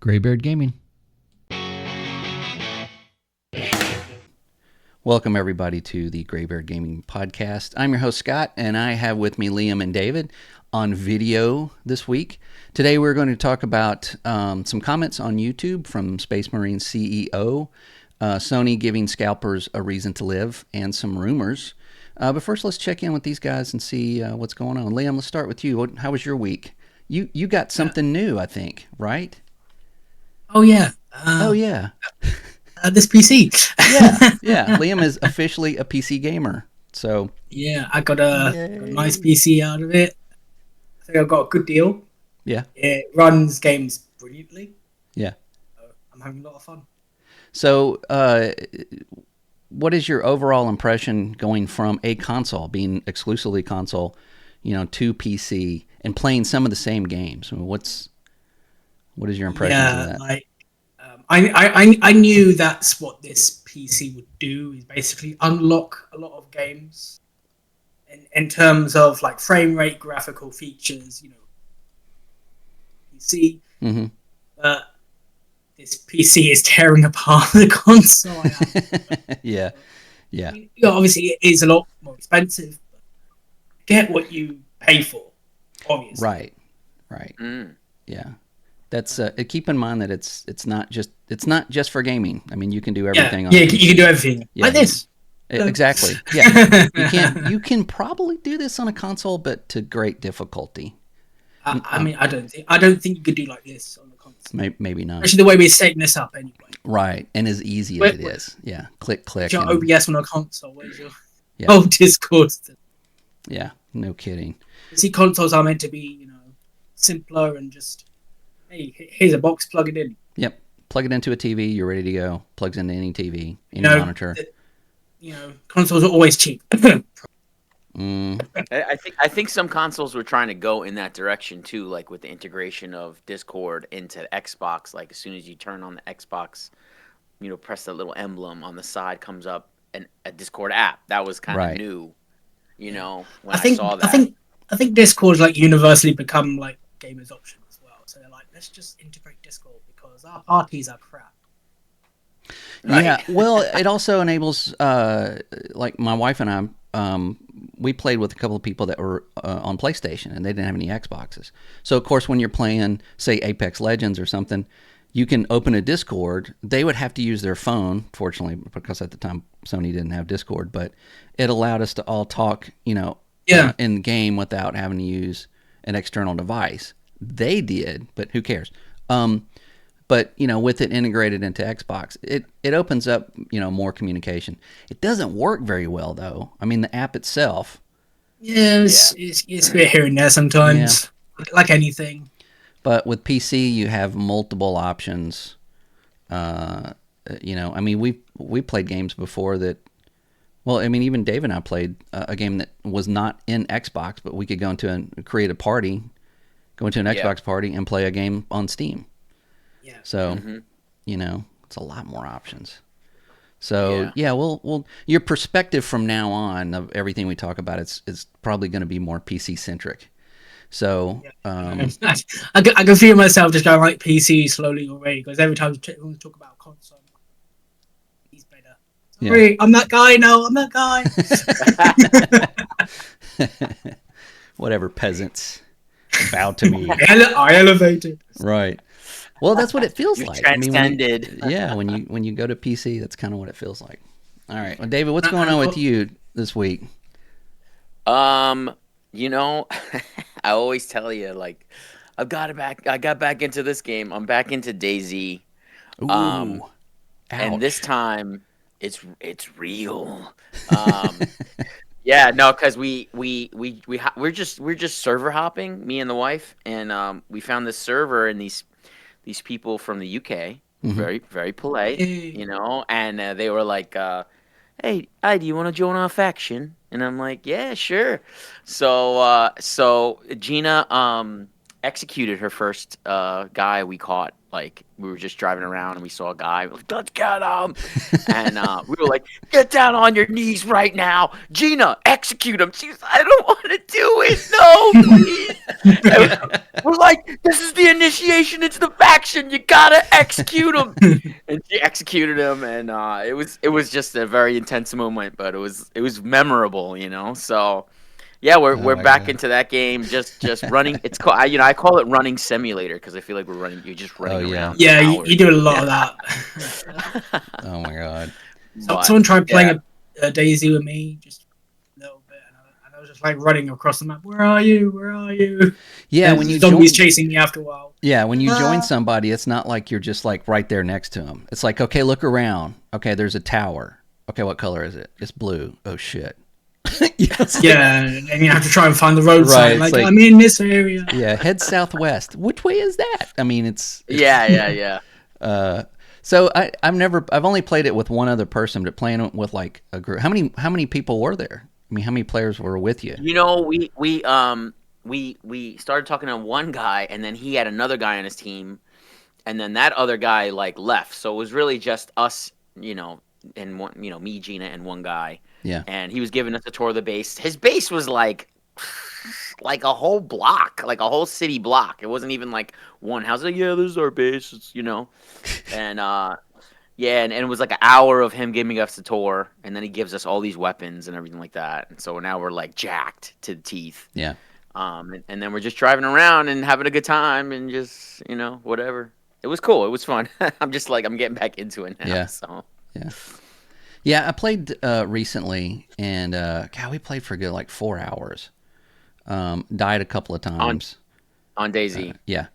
Graybeard Gaming. Welcome, everybody, to the Graybeard Gaming Podcast. I'm your host, Scott, and I have with me Liam and David on video this week. Today, we're going to talk about some comments on YouTube from Space Marine CEO, Sony giving scalpers a reason to live, and some rumors. But first, let's check in with these guys and see what's going on. Liam, let's start with you. How was your week? You got something new, I think, right? Oh, yeah. This PC. Yeah. Liam is officially a PC gamer. So yeah, I got a nice PC out of it. I think I got a good deal. Yeah. It runs games brilliantly. Yeah. I'm having a lot of fun. So, what is your overall impression going from a console, being exclusively console, to PC and playing some of the same games? I mean, what is your impression of that? I knew that's what this PC would do, is basically unlock a lot of games in terms of like frame rate, graphical features, PC. Mm-hmm. But this PC is tearing apart the console. Yeah. I mean, obviously, it is a lot more expensive. But get what you pay for, obviously. Right. Yeah. That's keep in mind that it's not just for gaming. I mean, you can do everything. You can do everything like this. Exactly. Yeah. You can probably do this on a console, but to great difficulty. I mean, I don't think you could do like this on a console. Maybe not. Actually, the way we're setting this up anyway. Right, and as easy as it is. Yeah, click. Your OBS on a console. Where's your Discord? Yeah, no kidding. See, consoles are meant to be, simpler and just, hey, here's a box, plug it in. Yep, plug it into a TV, you're ready to go. Plugs into any TV, any monitor. Consoles are always cheap. I think some consoles were trying to go in that direction too, like with the integration of Discord into Xbox. Like as soon as you turn on the Xbox, press that little emblem on the side, comes up a Discord app. That was kind of new, when I saw that. I think Discord's like universally become like gamers' option as well. So they're like, let's just integrate Discord because our parties are crap. Right? Yeah, well, it also enables, like my wife and I, we played with a couple of people that were on PlayStation, and they didn't have any Xboxes. So, of course, when you're playing, say, Apex Legends or something, you can open a Discord. They would have to use their phone, fortunately, because at the time Sony didn't have Discord, but it allowed us to all talk, in the game without having to use an external device. They did, but who cares? But, with it integrated into Xbox, it opens up, more communication. It doesn't work very well, though. I mean, the app itself. Yeah, it's a bit here and there sometimes, like anything. But with PC, you have multiple options. I mean, we played games before that. Well, I mean, even Dave and I played a game that was not in Xbox, but we could go into create a party, go into an Xbox party, and play a game on Steam. Yeah. So, it's a lot more options. So, well, your perspective from now on of everything we talk about is probably going to be more PC centric. So, I can feel myself just going like PC slowly already, because every time we talk about console, he's better. Sorry, I'm that guy. No, I'm that guy. Whatever, peasants. Bow to me. I elevated. Right. Well, that's what it feels You're like. transcended. When you go to PC, that's kind of what it feels like. All right. Well, David, what's going on with you this week? I always tell you, like, I got back into this game. I'm back into DayZ. Ooh. And this time it's real. Yeah, no, because we're just server hopping, me and the wife, and we found this server and these people from the UK, very very polite, and they were like, "Hey, do you want to join our faction?" And I'm like, "Yeah, sure." So Gina executed her first guy we caught. Like, we were just driving around and we saw a guy. We're like, let's get him. And we were like, get down on your knees right now. Gina, execute him. She's, I don't want to do it. No, please. We're like, this is the initiation. It's the faction. You gotta execute him. And she executed him, and it was just a very intense moment, but it was memorable, you know. So yeah, we're my back God. into that game. Just running. It's called I call it running simulator because I feel like you're just running yeah. around. Yeah, for you hours. do a lot of that. Oh my God. But, Someone tried playing yeah. a Daisy with me just a little bit, and I was just like running across the map. Where are you? Where are you? Yeah, And when you zombies join, chasing me after a while. yeah, when you join somebody, it's not like you're just like right there next to them. It's like, okay, look around. Okay, there's a tower. Okay, what color is it? It's blue. Oh shit. You know, it's like- Yeah, and you have to try and find the road Right, sign. it's Like, like- I'm in this area. yeah, head southwest. Which way is that? I mean, it's Yeah. so I've only played it with one other person, but playing it with like a group. How many people were there? I mean, how many players were with you? You know, we started talking to one guy, and then he had another guy on his team, and then that other guy like left. So it was really just us, you know, and one, you know, me, Gina, and one guy. Yeah. And he was giving us a tour of the base. His base was like a whole block, like a whole city block. It wasn't even like one house. Like, yeah, this is our base, it's, you know. And yeah, and it was like an hour of him giving us a tour, and then he gives us all these weapons and everything like that. And so now we're like jacked to the teeth. Yeah. And then we're just driving around and having a good time and just, you know, whatever. It was cool. It was fun. I'm just like, I'm getting back into it now. Yeah. So Yeah. Yeah, I played recently, and God, we played for a good like 4 hours. Died a couple of times. on Daisy. Yeah.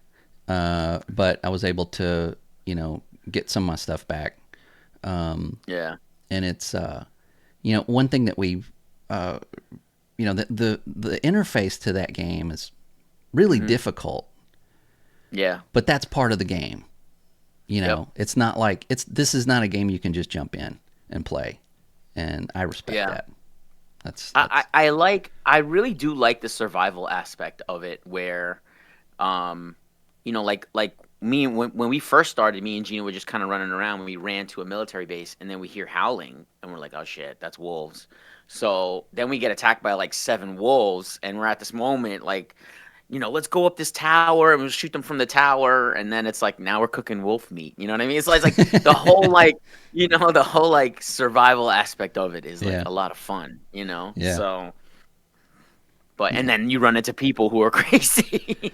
But I was able to, you know, get some of my stuff back. Yeah. And it's, you know, one thing that we've, you know, the interface to that game is really difficult, Yeah. but that's part of the game. You know, Yep. it's not like this is not a game you can just jump in and play. And I respect Yeah. that. That's I really do like the survival aspect of it where, you know, like me, when we first started, me and Gina were just kind of running around when we ran to a military base, and then we hear howling, and we're like, oh shit, that's wolves. So then we get attacked by like 7 wolves, and we're at this moment like, you know, let's go up this tower and we'll shoot them from the tower, and then it's like now we're cooking wolf meat. You know what I mean? It's like the whole like, you know, the whole like survival aspect of it is like Yeah. a lot of fun. You know, Yeah. so. But and then you run into people who are crazy.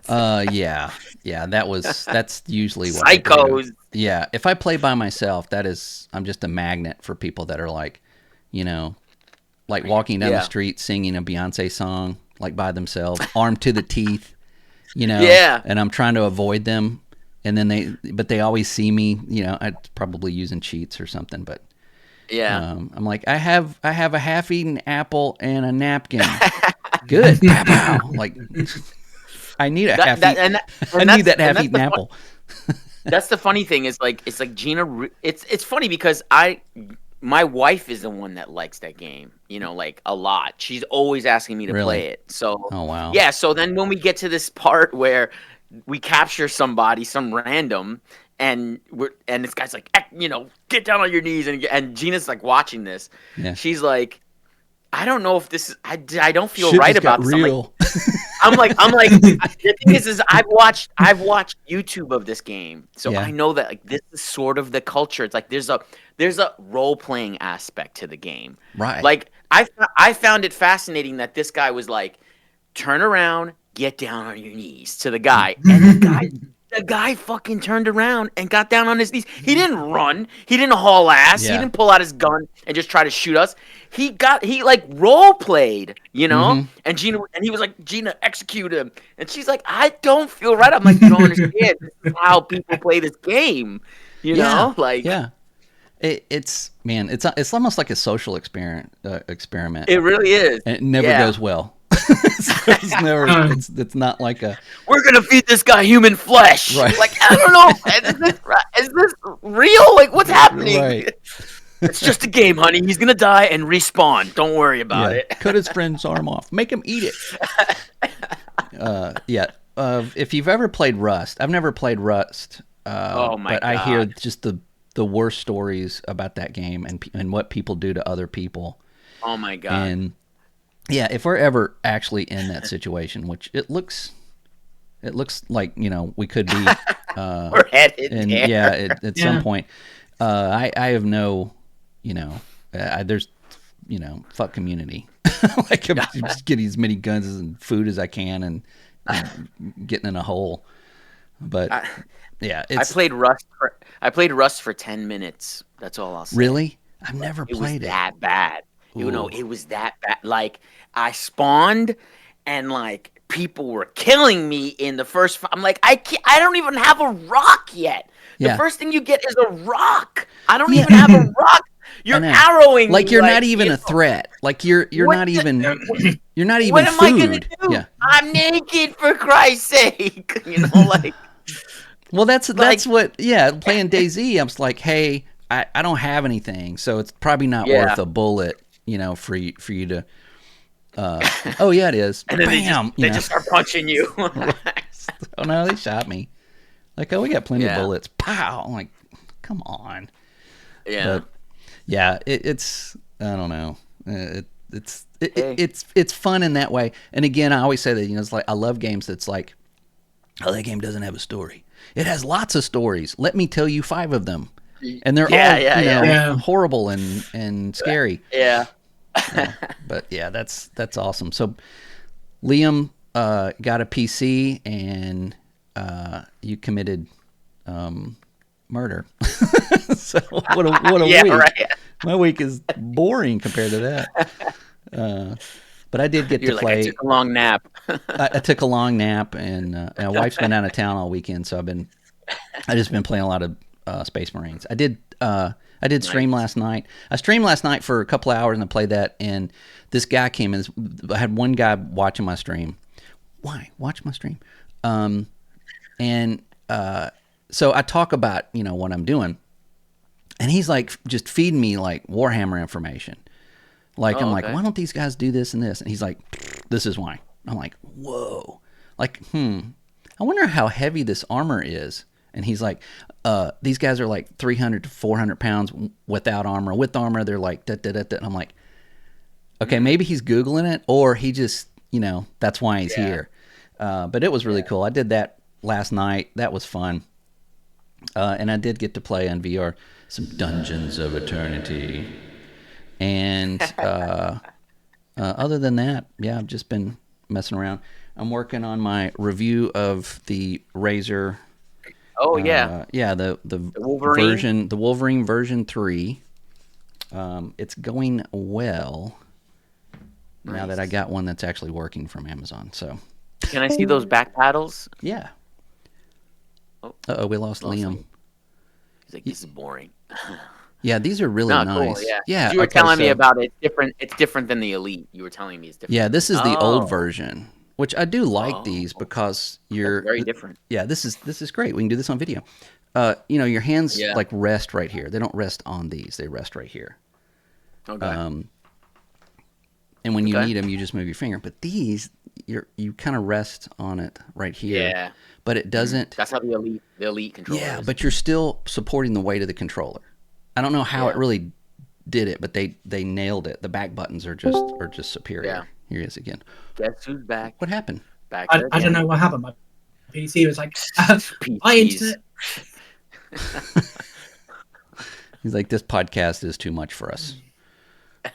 yeah. That's usually what I do. Psychos. Yeah, if I play by myself, I'm just a magnet for people that are like, you know, like walking down the Yeah. street singing a Beyonce song, like by themselves, armed to the teeth, you know. Yeah. And I'm trying to avoid them, and then they always see me, you know. I'm probably using cheats or something, but Yeah. I'm like, I have a half-eaten apple and a napkin. Good. Pow, pow. Like, I need a half-eaten. I need that half-eaten apple. That's the funny thing is like it's like Gina. It's funny because my wife is the one that likes that game. You know, like a lot. She's always asking me to Really? play it. So Oh wow. yeah. So then when we get to this part where we capture somebody, some random, and this guy's like, you know, get down on your knees, and Gina's like watching this. Yeah. She's like, I don't know if this is. I don't feel Shit right just got about this. real. I'm like, the thing is I've watched YouTube of this game, so Yeah. I know that like this is sort of the culture. It's like there's a role playing aspect to the game, Right. Like I found it fascinating that this guy was like, turn around, get down on your knees to the guy, and the guy fucking turned around and got down on his knees. He didn't run. He didn't haul ass. Yeah. He didn't pull out his gun and just try to shoot us. He like role played, you know? And he was like, Gina, execute him. And she's like, I don't feel right. I'm like, you don't understand. This is how people play this game. You know? Like, yeah. It's it's almost like a social experiment. It really is. And it never goes well. it's never. It's not like a. We're gonna feed this guy human flesh. Right. Like, I don't know. Is this real? Like, what's happening? Right. It's just a game, honey. He's gonna die and respawn. Don't worry about it. Cut his friend's arm off. Make him eat it. If you've ever played Rust, I've never played Rust. Oh my but God. I hear just the worst stories about that game and what people do to other people. Oh my God. And yeah, if we're ever actually in that situation, which it looks It looks like we could be. We're headed and there. at some point, I have no, there's, fuck community. Like I'm just getting as many guns and food as I can and getting in a hole. But I played Rust. I played Rust for 10 minutes. That's all I'll say. Really? I've never played it. It was that bad. It was that bad. Like I spawned, and like people were killing me in the first. I'm like, I don't even have a rock yet. The first thing you get is a rock. I don't even have a rock. You're arrowing me. Like you're not even a threat. Like you're not even you're not even what am food. I gonna do? Yeah. I'm naked, for Christ's sake. Like. Well, that's what. Yeah, playing DayZ, I'm just like, hey, I don't have anything, so it's probably not worth a bullet, for you to. Oh yeah, it is. And then Bam! They just start punching you. Oh no, they shot me. Like, oh, we got plenty of bullets. Pow! I'm like, come on. Yeah. But, yeah, it's I don't know. It's fun in that way. And again, I always say that it's like I love games that's like, oh, that game doesn't have a story. It has lots of stories. Let me tell you 5 of them, and they're all horrible and scary. Yeah. But yeah, that's awesome. So Liam got a PC, and you committed murder. So what a week! Right. My week is boring compared to that. But I did get to play. I took a long nap. I took a long nap, and my wife's been out of town all weekend, so I just been playing a lot of Space Marines. I did stream last night. I streamed last night for a couple of hours and I played that. And this guy came in. I had one guy watching my stream. Why watch my stream? So I talk about what I'm doing, and he's like just feeding me like Warhammer information. Like, I'm like, why don't these guys do this and this? And he's like, this is why. I'm like, whoa. Like, I wonder how heavy this armor is. And he's like, these guys are like 300 to 400 pounds without armor. With armor, they're like, da, da, da, da. And I'm like, okay, maybe he's Googling it, or he just, that's why he's here. But it was really cool. I did that last night. That was fun. And I did get to play on VR some Dungeons of Eternity. And other than that, I've just been messing around. I'm working on my review of the Razer. Oh yeah, the Wolverine the Wolverine version 3. It's going well. Nice. Now that I got one that's actually working from Amazon. So can I see those back paddles? Yeah. Oh, we lost Liam. He's like, this is boring. Yeah, these are really nice. Cool, yeah. You were telling me about it. It's different than the Elite. You were telling me it's different. Yeah, this is the old version, which I do like these because you're very different. Yeah, this is great. We can do this on video. Your hands like rest right here. They don't rest on these. They rest right here. Okay. And when you need them, you just move your finger. But these, you kind of rest on it right here. Yeah. But it doesn't. That's how the Elite controller. Yeah, but you're still supporting the weight of the controller. I don't know how it really did it, but they nailed it. The back buttons are just superior. Yeah. Here he is again. Guess who's back? What happened? I don't know what happened. My PC was like, my internet. He's like, this podcast is too much for us. All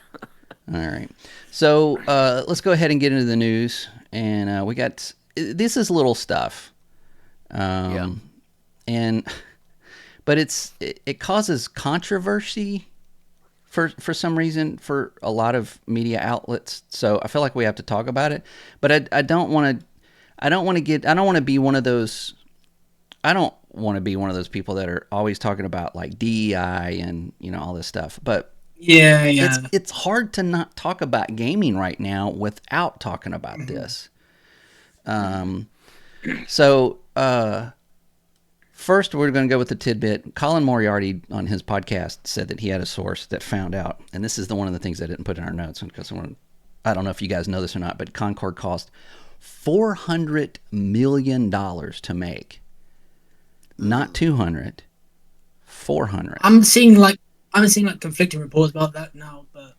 right. So let's go ahead and get into the news. And we got, this is little stuff. But it causes controversy for some reason for a lot of media outlets. So I feel like we have to talk about it. But I don't want to be one of those. I don't want to be one of those people that are always talking about like DEI and all this stuff. But it's hard to not talk about gaming right now without talking about this. First, we're going to go with the tidbit. Colin Moriarty on his podcast said that he had a source that found out, and this is one of the things I didn't put in our notes because I don't know if you guys know this or not, but Concord cost $400 million to make. Not 200, 400. I'm seeing conflicting reports about that now, but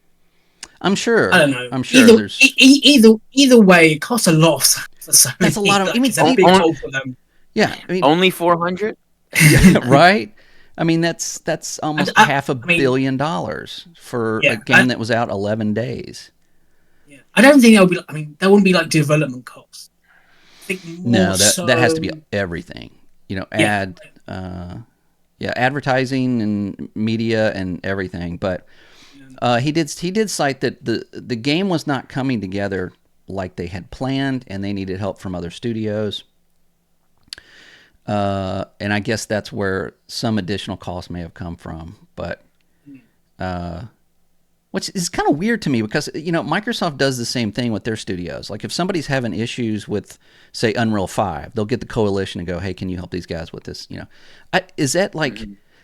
I'm sure. I don't know. I'm sure either way, it costs a lot for so That's a lot of. I mean, it's a big goal for them. Yeah, I mean, only 400. right? I mean, that's almost $500 million for a game that was out 11 days. Yeah, I don't think that'll be. I mean, that wouldn't be like development costs. I think more that has to be everything. Advertising and media and everything. But he did cite that the game was not coming together like they had planned, and they needed help from other studios. And I guess that's where some additional costs may have come from. But which is kind of weird to me because, Microsoft does the same thing with their studios. Like if somebody's having issues with, say, Unreal 5, they'll get the coalition and go, hey, can you help these guys with this? Is that like,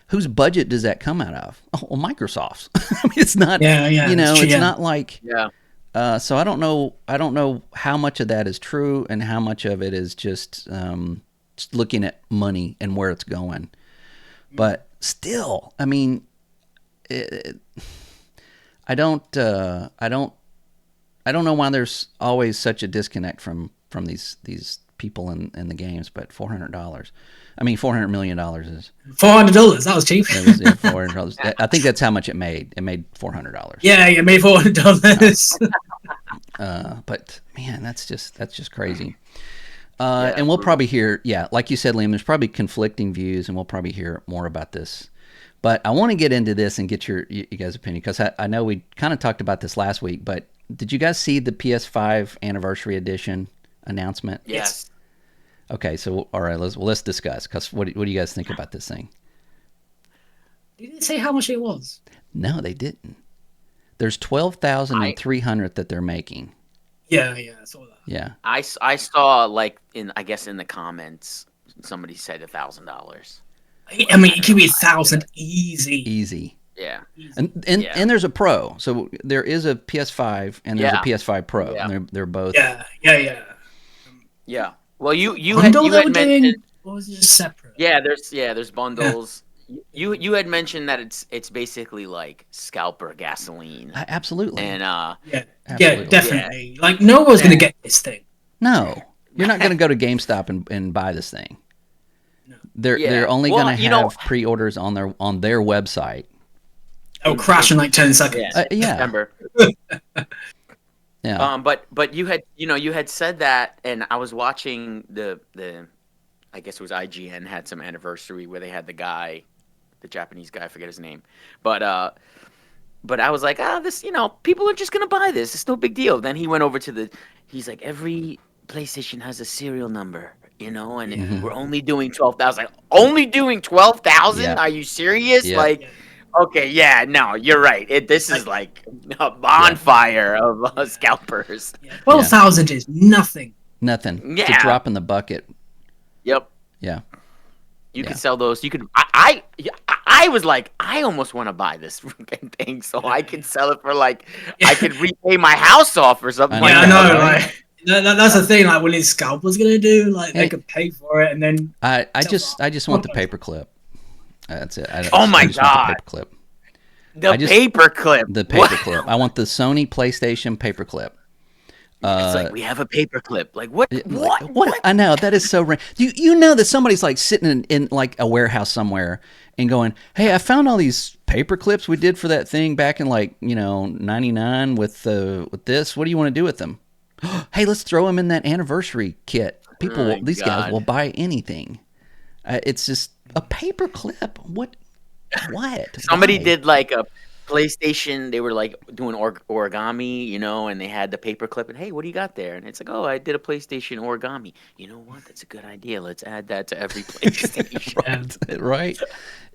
whose budget does that come out of? Oh, well, Microsoft's. I mean, it's not, it's not like, so I don't know how much of that is true and how much of it is just looking at money and where it's going. But still, I mean, I don't know why there's always such a disconnect from these people in the games. But $400 million is $400. That was cheap. It was $400. I think that's how much it made. It made $400. Yeah, it made $400. But man, that's just crazy. And we'll probably hear, like you said, Liam, there's probably conflicting views, and we'll probably hear more about this. But I want to get into this and get you guys' opinion, because I know we kind of talked about this last week, but did you guys see the PS5 Anniversary Edition announcement? Yes. Okay, so all right, let's discuss, because what do you guys think about this thing? Did they say how much it was? No, they didn't. There's 12,300 that they're making. Yeah, I saw that. Yeah. I saw, like, in the comments, somebody said $1,000. I mean, it could be 1,000 easy. Yeah. And there's a Pro. So there is a PS5 and there's a PS5 Pro. Yeah. And they're both. Yeah. Well, you had mentioned, or was it just separate? Yeah, there's bundles. You had mentioned that it's basically like scalper gasoline. Absolutely. And absolutely. Definitely. Yeah. Like no one's gonna get this thing. No, you're not gonna go to GameStop and buy this thing. No. They're only gonna have pre-orders on their website. It'll crash in like 10 seconds. September. Yeah. But you had said that, and I was watching the I guess it was IGN had some anniversary where they had the Japanese guy, I forget his name, but I was like, this, people are just gonna buy this. It's no big deal. Then he went over to he's like, every PlayStation has a serial number, and we're only doing 12,000. Like, only doing 12,000? Yeah. Are you serious? Yeah. Like, okay, yeah, no, you're right. This is like a bonfire of scalpers. 12,000 is nothing. Nothing. It's a drop in the bucket. Yep. Yeah. You could sell those. You could. I was like, I almost want to buy this freaking thing so I can sell it for I could repay my house off or something. I know. Right? That's the thing. Like, what is scalpers gonna do? Like, they could pay for it and then. I just want the paperclip. That's it. Oh my god. The paperclip. Paperclip. The paperclip. I want the Sony PlayStation paperclip. It's like, we have a paperclip. Like, what? What? I know, that is so random. You know that somebody's like sitting in like a warehouse somewhere and going, hey, I found all these paper clips we did for that thing back in 99 with this. What do you want to do with them? Hey, let's throw them in that anniversary kit. These guys will buy anything. It's just a paper clip. What? Somebody did like a PlayStation. They were like doing origami, and they had the paper clip. And hey, what do you got there? And it's like, oh, I did a PlayStation origami. You know what? That's a good idea. Let's add that to every PlayStation. Right.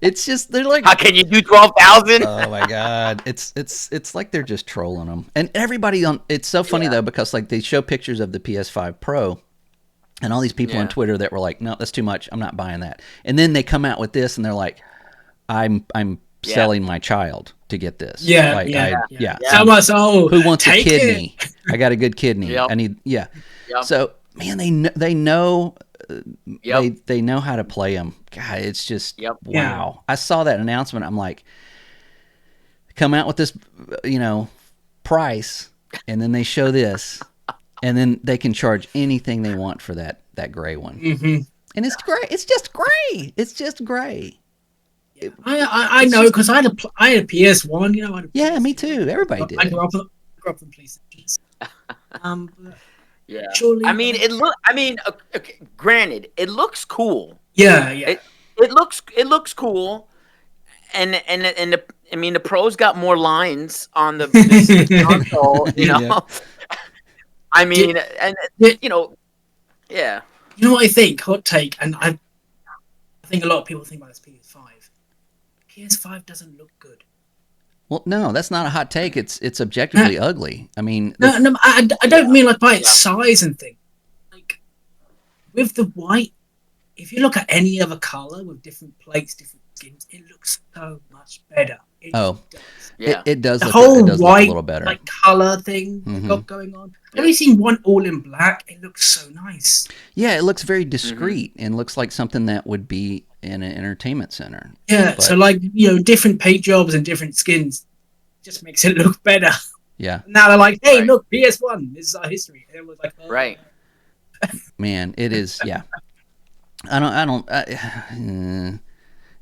It's just they're like, how can you do 12,000? Oh my god! It's like they're just trolling them. And everybody it's so funny though, because like they show pictures of the PS5 Pro. And all these people on Twitter that were like, no, that's too much. I'm not buying that. And then they come out with this, and they're like, I'm selling my child to get this. How much? Who wants a kidney? I got a good kidney. Yep. I need. Yeah. Yep. So man, they know. They know how to play them. God, it's just wow. Yeah. I saw that announcement. I'm like, come out with this, price, and then they show this. and then they can charge anything they want for that gray one. Mm-hmm. And it's gray. It's just gray. It's just gray. I know because I had a PS1. You know, I had a Yeah, PS1. me too. Everybody did. I grew up on PlayStations. Yeah. Surely, I mean, okay, granted, it looks cool. Yeah. It looks cool, and the pros got more lines on the console. You know, Yeah. I mean, yeah. You know what I think? Hot take, and I think a lot of people think about this PS5. PS5 doesn't look good. Well, no, that's not a hot take. It's objectively ugly. I mean, No, I don't mean like by its size and thing. Like with the white, if you look at any other color with different plates, different skins, it looks so much better. It does. The whole look white, a little better. like color thing they got going on. Have you seen one all in black? It looks so nice. Yeah, it looks very discreet and looks like something that would be in an entertainment center. Yeah, so like different paint jobs and different skins just makes it look better. Yeah. Now they're like, hey, look, PS1, this is our history. And it was like, right. Man, it is. Yeah.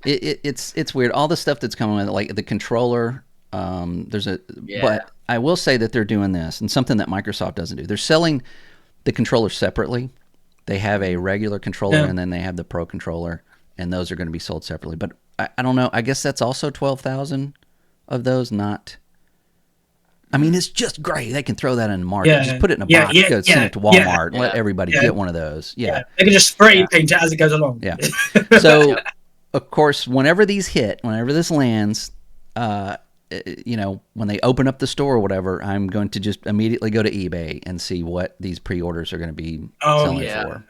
It's weird. All the stuff that's coming with it, like the controller. But I will say that they're doing this, and something that Microsoft doesn't do. They're selling the controller separately. They have a regular controller, and then they have the Pro controller, and those are going to be sold separately. But I don't know. I guess that's also 12,000 of those. Not. I mean, it's just great. They can throw that in the market. Just put it in a box. Go send it to Walmart. And let everybody get one of those. Yeah. They can just spray paint it as it goes along. Yeah. So, of course, whenever this lands, when they open up the store or whatever, I'm going to just immediately go to eBay and see what these pre-orders are going to be selling for.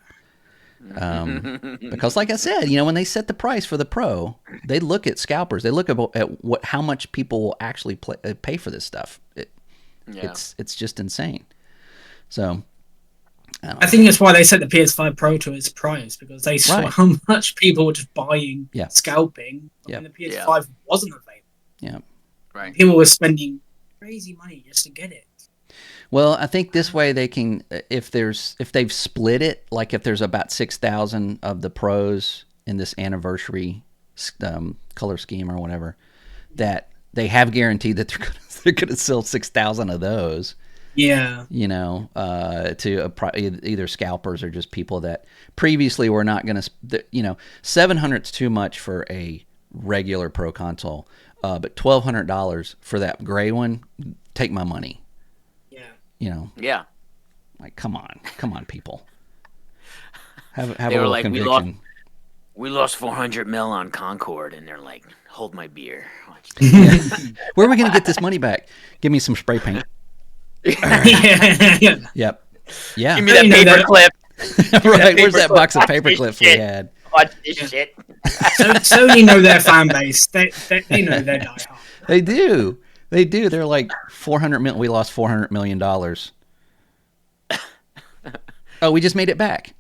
Because, like I said, when they set the price for the Pro, they look at scalpers. They look at how much people will actually pay for this stuff. It's just insane. So, I think that's why they set the PS5 Pro to its price, because they saw how much people were just buying, scalping, when the PS5 wasn't available. Yeah. Right. People were spending crazy money just to get it. Well, I think this way they can, if they've split it, like if there's about 6,000 of the Pros in this anniversary color scheme or whatever, that they have guaranteed that they're going to sell 6,000 of those. Yeah. To either scalpers or just people that previously were not going to, 700 is too much for a regular Pro console, but $1,200 for that gray one, take my money. Yeah. Like, come on, people. Have they a were little like, conviction. we lost 400 mil on Concord, and they're like, hold my beer. Where are we going to get this money back? Give me some spray paint. Yep. Yeah. Give me that paper clip. Right. Where's that box of paper clips we had? Watch this shit. Sony know their fan base. They know their diehard. They do. They're like 400 million. We lost $400 million. Oh, we just made it back.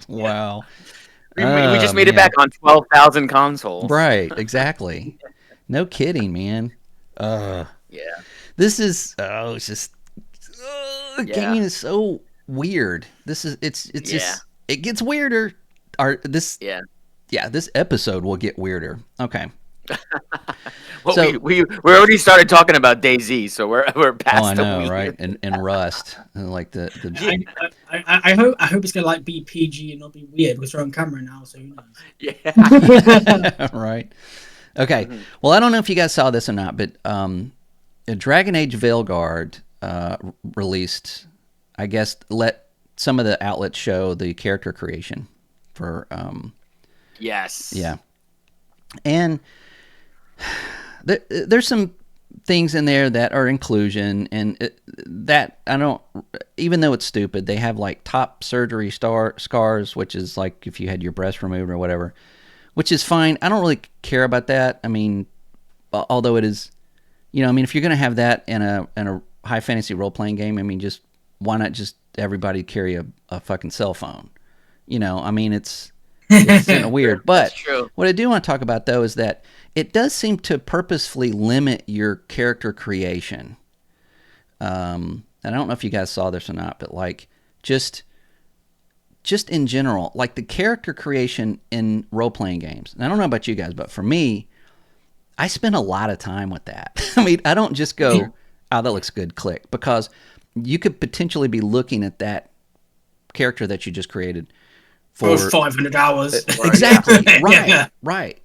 Wow. We just made it back on 12,000 consoles. Right. Exactly. No kidding, man. Yeah. This is. It's just. Gaming is so weird. It's just. It gets weirder. This episode will get weirder. Okay. Well, so, we already started talking about DayZ, so we're past. Oh, I know, right? And Rust, and like the. I hope it's gonna be PG and not be weird because we're on camera now, so who knows? Yeah. Right. Okay. Mm-hmm. Well, I don't know if you guys saw this or not, but Dragon Age Veilguard released. I guess let some of the outlets show the character creation for. Yes. Yeah. And there's some things in there that are inclusion, and that I don't. Even though it's stupid, they have like top surgery scars, which is like if you had your breast removed or whatever, which is fine. I don't really care about that. I mean, although it is, if you're gonna have that in a high fantasy role playing game, I mean, why not just everybody carry a fucking cell phone? I mean, it's kind of weird. But what I do want to talk about, though, is that it does seem to purposefully limit your character creation. and I don't know if you guys saw this or not, but like just in general, like the character creation in role-playing games. And I don't know about you guys, but for me, I spend a lot of time with that. I mean, I don't just go, oh, that looks good, click, because you could potentially be looking at that character that you just created for 500 hours. Exactly. Right.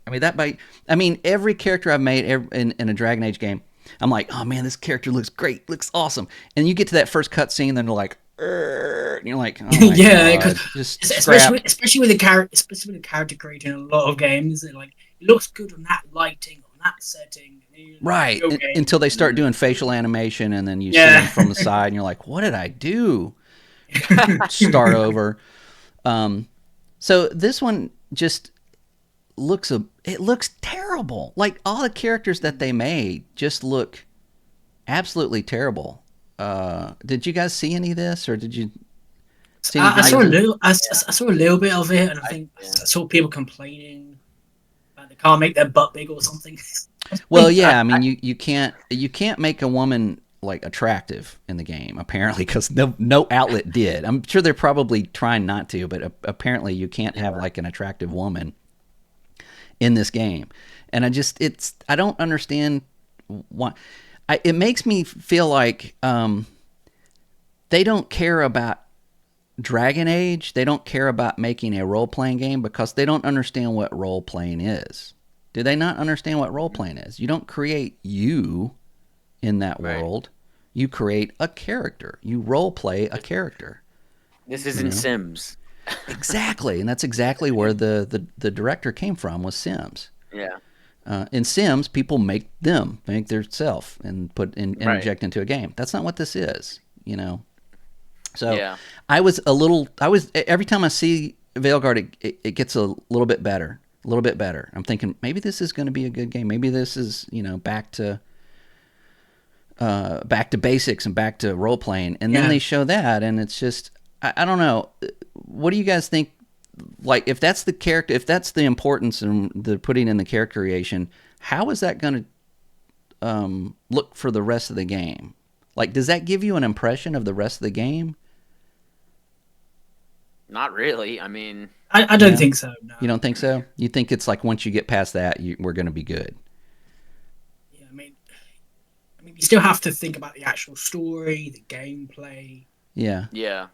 I mean, every character I've made in a Dragon Age game, I'm like, oh man, this character looks great, looks awesome. And you get to that first cutscene, then they're like, and you're like, oh my God, just especially with the character creating a lot of games, it looks good on that lighting, on that setting. Right. Until they start doing facial animation, and then you see them from the side, and you're like, what did I do? Start over. So this one just looks terrible. Like all the characters that they made just look absolutely terrible. Did you guys see any of this, or did you see I saw a little bit of it, and I think I saw people complaining that they can't make their butt big or something. Well, yeah, I mean, you can't make a woman like attractive in the game, apparently, because no outlet did. I'm sure they're probably trying not to, but apparently you can't have like an attractive woman in this game. And I don't understand why. It makes me feel like they don't care about Dragon Age. They don't care about making a role-playing game because they don't understand what role-playing is. Do they not understand what role-playing is? You don't create you in that world. You create a character. You role-play a character. This isn't Sims. Exactly, and that's exactly where the director came from, was Sims. Yeah. In Sims, people make their self and interject into a game. That's not what this is, So every time I see Veilguard, it gets a little bit better. I'm thinking maybe this is going to be a good game. Maybe this is back to basics and back to role playing. And then they show that, and it's just I don't know. What do you guys think? Like, if that's the character, if that's the importance in the putting in the character creation, how is that going to look for the rest of the game? Like, does that give you an impression of the rest of the game? Not really. I mean, I don't think so. No. You don't think so? You think it's like once you get past that, we're going to be good? Yeah, I mean, you still have to think about the actual story, the gameplay. Yeah. Yeah.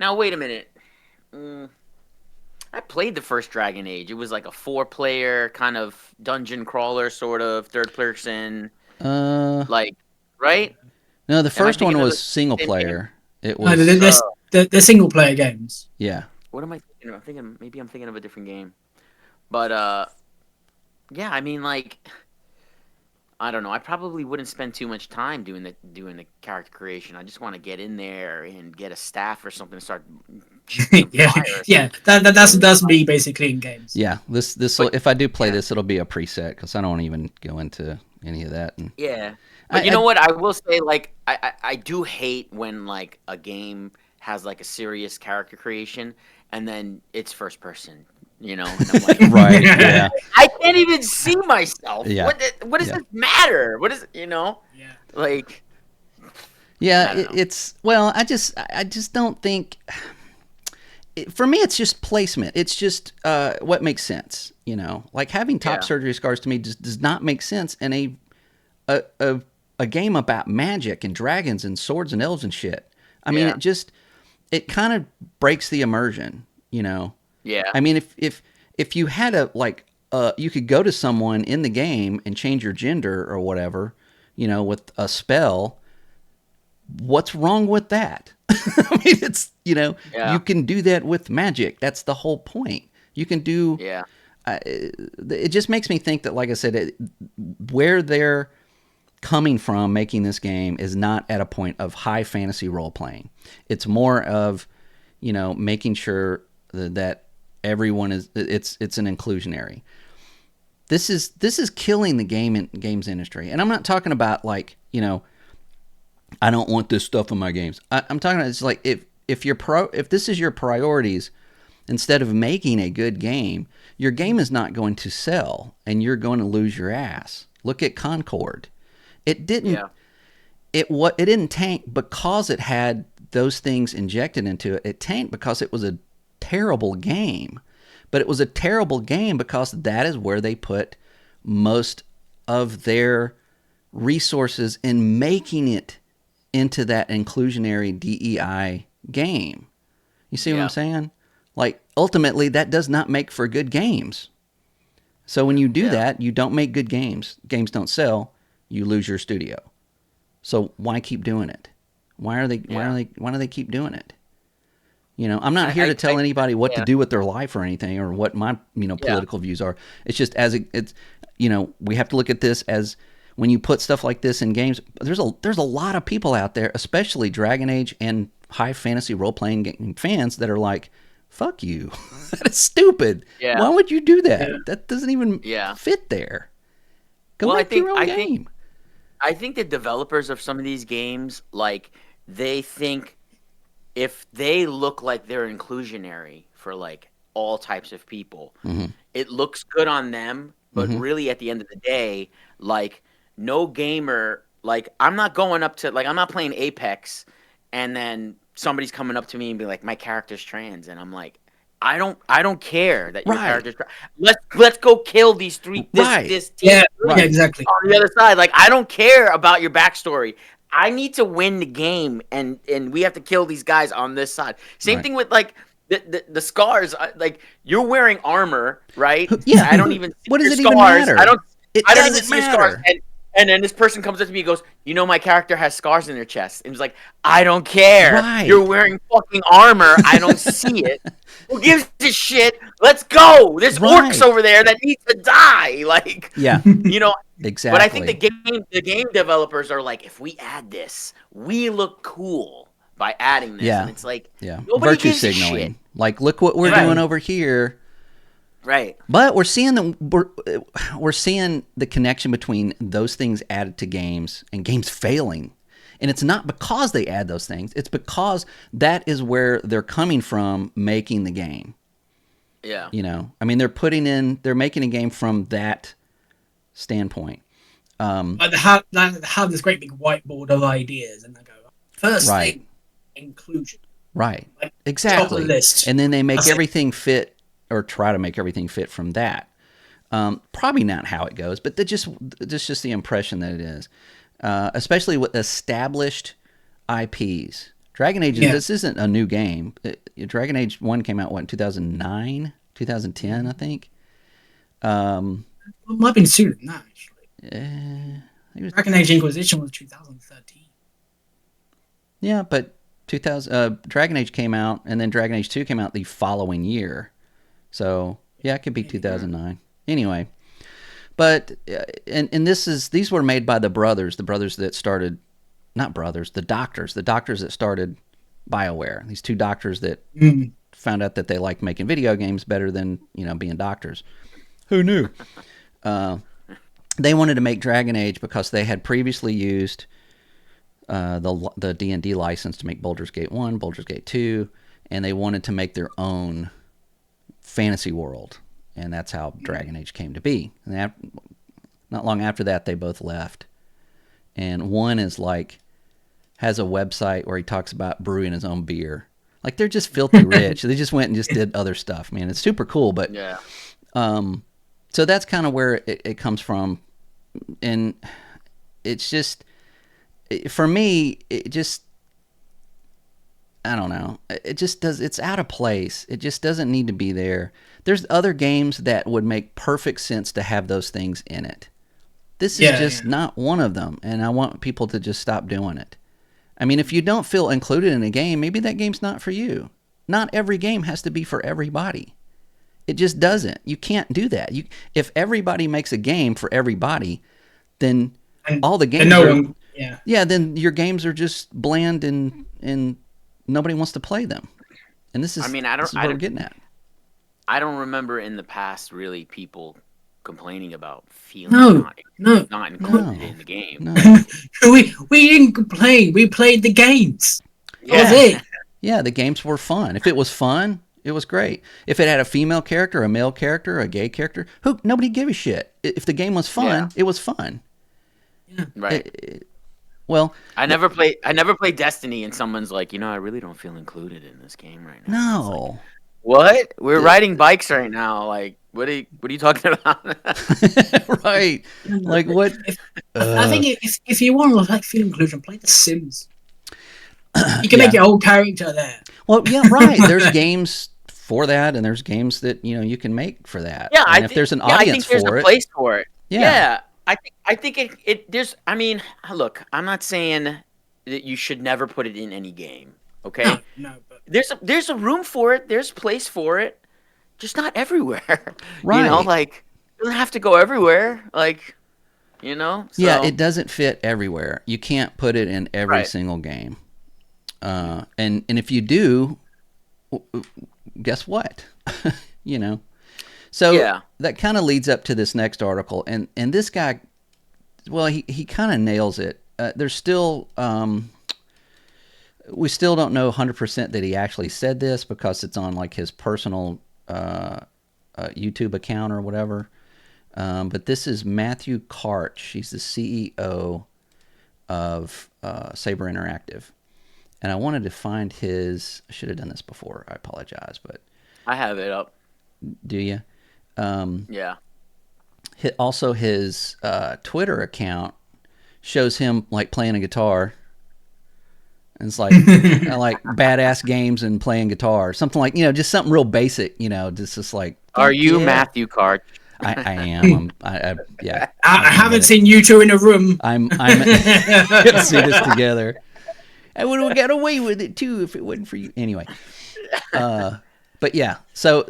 Now wait a minute. I played the first Dragon Age. It was like a 4-player kind of dungeon crawler, sort of third person. Right? No, the first one was single player. It was. They're single player games. Yeah. What am I thinking? Maybe I'm thinking of a different game. But yeah, I mean, like, I don't know. I probably wouldn't spend too much time doing the character creation. I just want to get in there and get a staff or something to start. That's me basically in games. Yeah, this if I do play this, it'll be a preset because I don't even go into any of that. And but you know what? I will say, like, I do hate when like a game has like a serious character creation and then it's first person. And I'm like, right? Yeah. I can't even see myself. Yeah. What does this matter? What is Yeah. like? Yeah, I just don't think. For me, it's just placement. It's just what makes sense. Like having top surgery scars to me just does not make sense in a game about magic and dragons and swords and elves and shit. I mean, it kind of breaks the immersion. Yeah. I mean, if you had you could go to someone in the game and change your gender or whatever, with a spell. What's wrong with that? I mean, it's you can do that with magic. That's the whole point. You can do. Yeah. It just makes me think that, like I said, where they're coming from making this game is not at a point of high fantasy role playing. It's more of making sure that everyone is it's an inclusionary. This is killing the games industry, and I'm not talking about like I don't want this stuff in my games. I'm talking about it's like if this is your priorities, instead of making a good game, your game is not going to sell, and you're going to lose your ass. Look at Concord. It didn't. it didn't tank because it had those things injected into it. It tanked because it was a terrible game. But it was a terrible game because that is where they put most of their resources in making it into that inclusionary DEI game. You see what I'm saying? Like, ultimately, that does not make for good games. So when you do that, you don't make good games. Games don't sell. You lose your studio. So why keep doing it? Why do they keep doing it? You know, I'm not here to tell anybody what to do with their life or anything, or what my political views are. It's just it's we have to look at this as when you put stuff like this in games. There's a lot of people out there, especially Dragon Age and high fantasy role playing game fans, that are like, "Fuck you, that is stupid. Yeah. Why would you do that? Yeah. That doesn't even fit there. Go make your own game." I think the developers of some of these games, like, they think if they look like they're inclusionary for like all types of people, it looks good on them. But really, at the end of the day, like, no gamer, like, I'm not going up to, like, I'm not playing Apex, and then somebody's coming up to me and be like, my character's trans, and I'm like, I don't care that your character's trans. Let's go kill these three. This team. Yeah, exactly. On the other side, like, I don't care about your backstory. I need to win the game, and we have to kill these guys on this side. Same thing with, like, the scars. Like, you're wearing armor, right? Yeah. I don't even see what your does it scars. even matter? I don't even doesn't see your scars. And then this person comes up to me and goes, "You know, my character has scars in their chest." And he's like, "I don't care. Right. You're wearing fucking armor. I don't see it. Who gives a shit? Let's go. There's orcs over there that need to die." Like, you know, exactly. But I think the game developers are like, if we add this, we look cool by adding this. And it's like, nobody virtue gives signaling. a shit. Like, look what we're doing over here. Right. But we're seeing the connection between those things added to games and games failing. And it's not because they add those things. It's because that is where they're coming from making the game. Yeah. You know, I mean, they're making a game from that standpoint. Like they have this great big whiteboard of ideas, and they go, first thing, inclusion. Right. Like, exactly. Top of the list. And then they make everything fit, or try to make everything fit from that. Probably not how it goes, but that's just the impression that it is. Especially with established IPs. Dragon Age, this isn't a new game. Dragon Age 1 came out, in 2009? 2010, I think? It might have been sooner than that, actually. Dragon Age Inquisition was 2013. Yeah, but Dragon Age came out, and then Dragon Age 2 came out the following year. So, yeah, it could be 2009. Anyway, but and these were made by the brothers that started, the doctors that started BioWare. These two doctors that found out that they liked making video games better than, being doctors. Who knew? They wanted to make Dragon Age because they had previously used the D&D license to make Baldur's Gate 1, Baldur's Gate 2, and they wanted to make their own fantasy world, and that's how Dragon Age came to be. And not long after that, they both left, and one has a website where he talks about brewing his own beer. Like, they're just filthy rich. They just went and just did other stuff, man. It's super cool, but so that's kind of where it comes from, and it's just, for me, it just, I don't know. It just it's out of place. It just doesn't need to be there. There's other games that would make perfect sense to have those things in it. This is just not one of them, and I want people to just stop doing it. I mean, if you don't feel included in a game, maybe that game's not for you. Not every game has to be for everybody. It just doesn't. You can't do that. If everybody makes a game for everybody, then all the games then your games are just bland and nobody wants to play them. And this is, what we're getting at. I don't remember in the past really people complaining about feeling not included in the game. No. we didn't complain. We played the games. That was it. Yeah, the games were fun. If it was fun, it was great. If it had a female character, a male character, a gay character, nobody gave a shit. If the game was fun, it was fun. Yeah. Right. Well, I never play Destiny, and someone's like, I really don't feel included in this game right now. It's like, no. what? We're riding bikes right now. Like, what are you talking about? Right. Like what? I think if you want to like feel inclusion, play The Sims. You can Yeah. make your own character there. Well, yeah, right. There's games for that, and there's games that you can make for that. Yeah, and if there's an audience I think there's for a it, place for it. yeah. Yeah, I think it there's. I mean, look, I'm not saying that you should never put it in any game. Okay, No, but there's a room for it. There's place for it, just not everywhere. Right. Like it doesn't have to go everywhere. Like, So. Yeah, it doesn't fit everywhere. You can't put it in every Right. single game. And if you do, guess what? So Yeah. that kind of leads up to this next article, and this guy, well, he kind of nails it. There's still we still don't know 100% that he actually said this because it's on like his personal YouTube account or whatever. But this is Matthew Karch. He's the CEO of Saber Interactive. And I wanted to find his... I should have done this before. I apologize, but... I have it up. Do you? Yeah. Also, his Twitter account shows him like playing a guitar. And it's like like badass games and playing guitar, something like just something real basic. Just like. Are you yeah. Matthew Karch? I am. Yeah. I haven't seen you two in a room. I'm gonna see this together. I would have got away with it too if it wasn't for you. Anyway, but yeah. So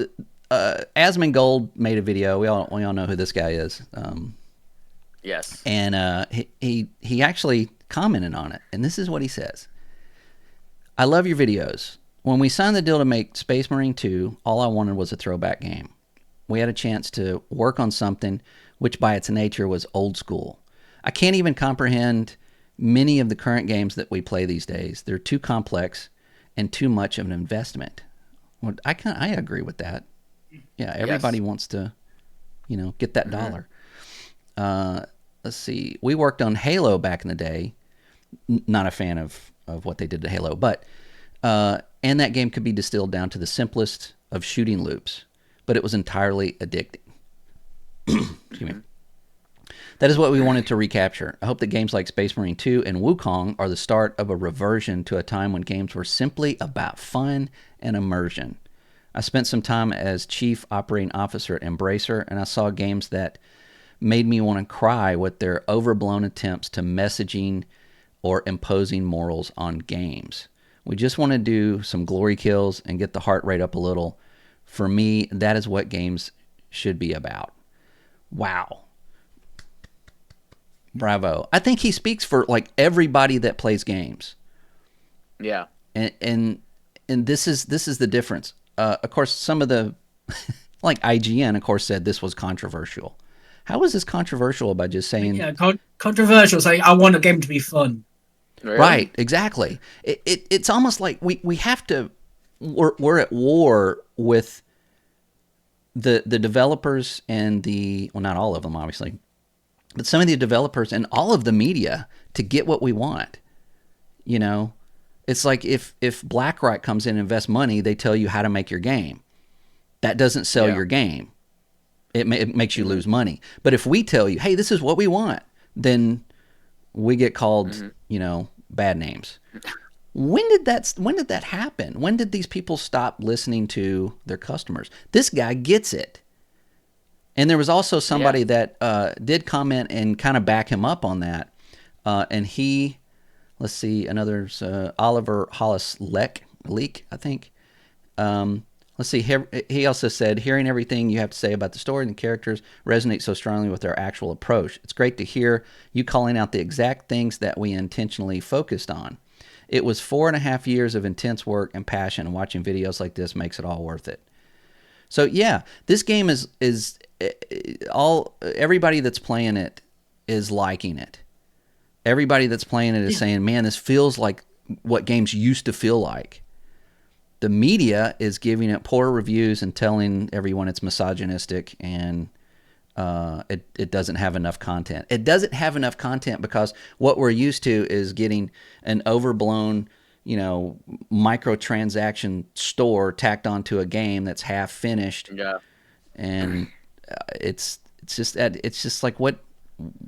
Asmongold made a video. We all know who this guy is. Yes. And he actually commented on it, and this is what he says: "I love your videos. When we signed the deal to make Space Marine 2, all I wanted was a throwback game. We had a chance to work on something which by its nature was old school. I can't even comprehend many of the current games that we play these days. They're too complex and too much of an investment." Well, I agree with that. Yeah, everybody wants to, get that dollar. Let's see. We worked on Halo back in the day. Not a fan of what they did to Halo, but and that game could be distilled down to the simplest of shooting loops, but it was entirely addicting. Excuse me. That is what we wanted to recapture. I hope that games like Space Marine 2 and Wukong are the start of a reversion to a time when games were simply about fun and immersion. I spent some time as Chief Operating Officer at Embracer, and I saw games that made me want to cry with their overblown attempts to messaging or imposing morals on games. We just want to do some glory kills and get the heart rate up a little. For me, that is what games should be about. Wow. Bravo. I think he speaks for like everybody that plays games. Yeah. And this is the difference. Of course, some of the like IGN, of course, said this was controversial. How is this controversial by just saying? Yeah, controversial. Saying I want a game to be fun. Really? Right. Exactly. It's almost like we have to. We're at war with the developers and not all of them, obviously, but some of the developers and all of the media to get what we want. It's like if BlackRock comes in and invests money, they tell you how to make your game. That doesn't sell your game. It makes you lose money. But if we tell you, hey, this is what we want, then we get called, bad names. When did that happen? When did these people stop listening to their customers? This guy gets it. And there was also somebody that did comment and kind of back him up on that. And he, let's see, another's Oliver Hollis Leak, I think. Let's see, he also said, hearing everything you have to say about the story and the characters resonates so strongly with our actual approach. It's great to hear you calling out the exact things that we intentionally focused on. It was 4.5 years of intense work and passion, and watching videos like this makes it all worth it. So yeah, this game is everybody that's playing it is liking it. Everybody that's playing it is saying, man, this feels like what games used to feel like. The media is giving it poor reviews and telling everyone it's misogynistic and it doesn't have enough content. It doesn't have enough content because what we're used to is getting an overblown, microtransaction store tacked onto a game that's half finished. Yeah. And it's just like,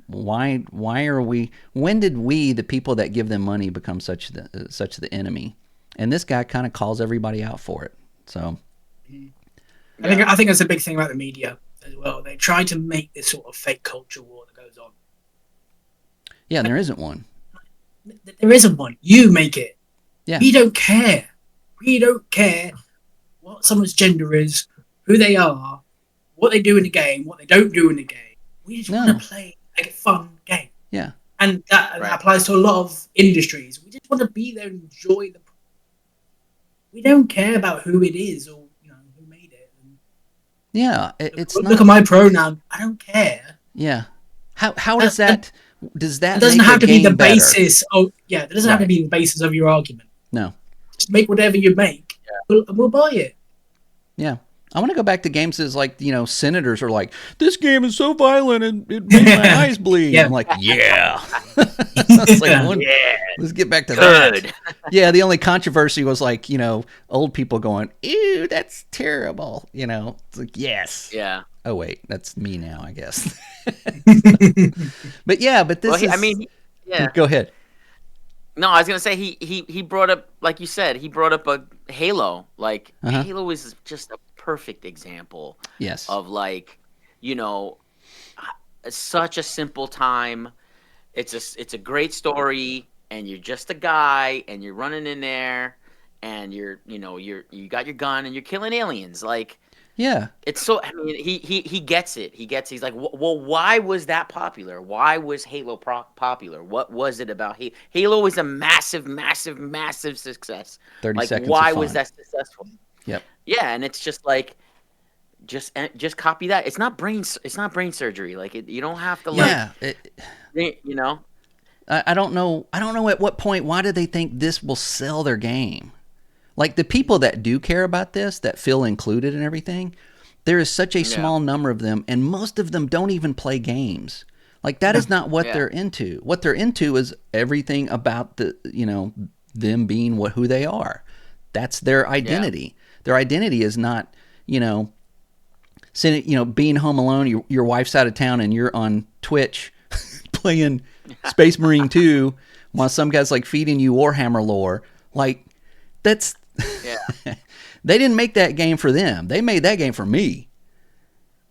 why are we? When did we, the people that give them money, become such the enemy? And this guy kind of calls everybody out for it. So, I think that's a big thing about the media as well. They try to make this sort of fake culture war that goes on. Yeah, and there isn't one. There isn't one. You make it. Yeah. We don't care. We don't care what someone's gender is, who they are, what they do in the game, what they don't do in the game. We just want to play a fun game. Yeah. And that applies to a lot of industries. We just want to be there and enjoy the. We don't care about who it is or who made it. Yeah, it's look at my pronoun. I don't care. Yeah. How does that? Does that? It doesn't make have to be the better? basis. It doesn't have to be the basis of your argument. No. Just make whatever you make. Yeah. We'll buy it. Yeah. I want to go back to games as like, senators are like, this game is so violent and it made my eyes bleed. Yeah. I'm like, yeah. It's like, let's get back to that. Yeah, the only controversy was like, old people going, ew, that's terrible. It's like, yes. Yeah. Oh, wait, that's me now, I guess. But this is... Go ahead. No, I was gonna say he brought up, like you said, he brought up a Halo. Like Halo is just a perfect example. Yes. Of such a simple time. It's a great story, and you're just a guy, and you're running in there, and you got your gun, and you're killing aliens. Like, yeah, it's so. I mean, he gets it. He's like, well, why was that popular? Why was Halo popular? What was it about Halo? Halo was a massive, massive, massive success. 30 seconds. Why was that successful? Yep. Yeah, and it's just like, just copy that. It's not brain surgery. Like you don't have to I don't know at what point. Why do they think this will sell their game? Like the people that do care about this, that feel included and everything, there is such a small number of them, and most of them don't even play games. Like that is not what they're into. What they're into is everything about them being who they are. That's their identity. Their identity is not, being home alone. Your wife's out of town and you're on Twitch playing Space Marine 2 while some guy's like feeding you Warhammer lore. Like that's. They didn't make that game for them. They made that game for me.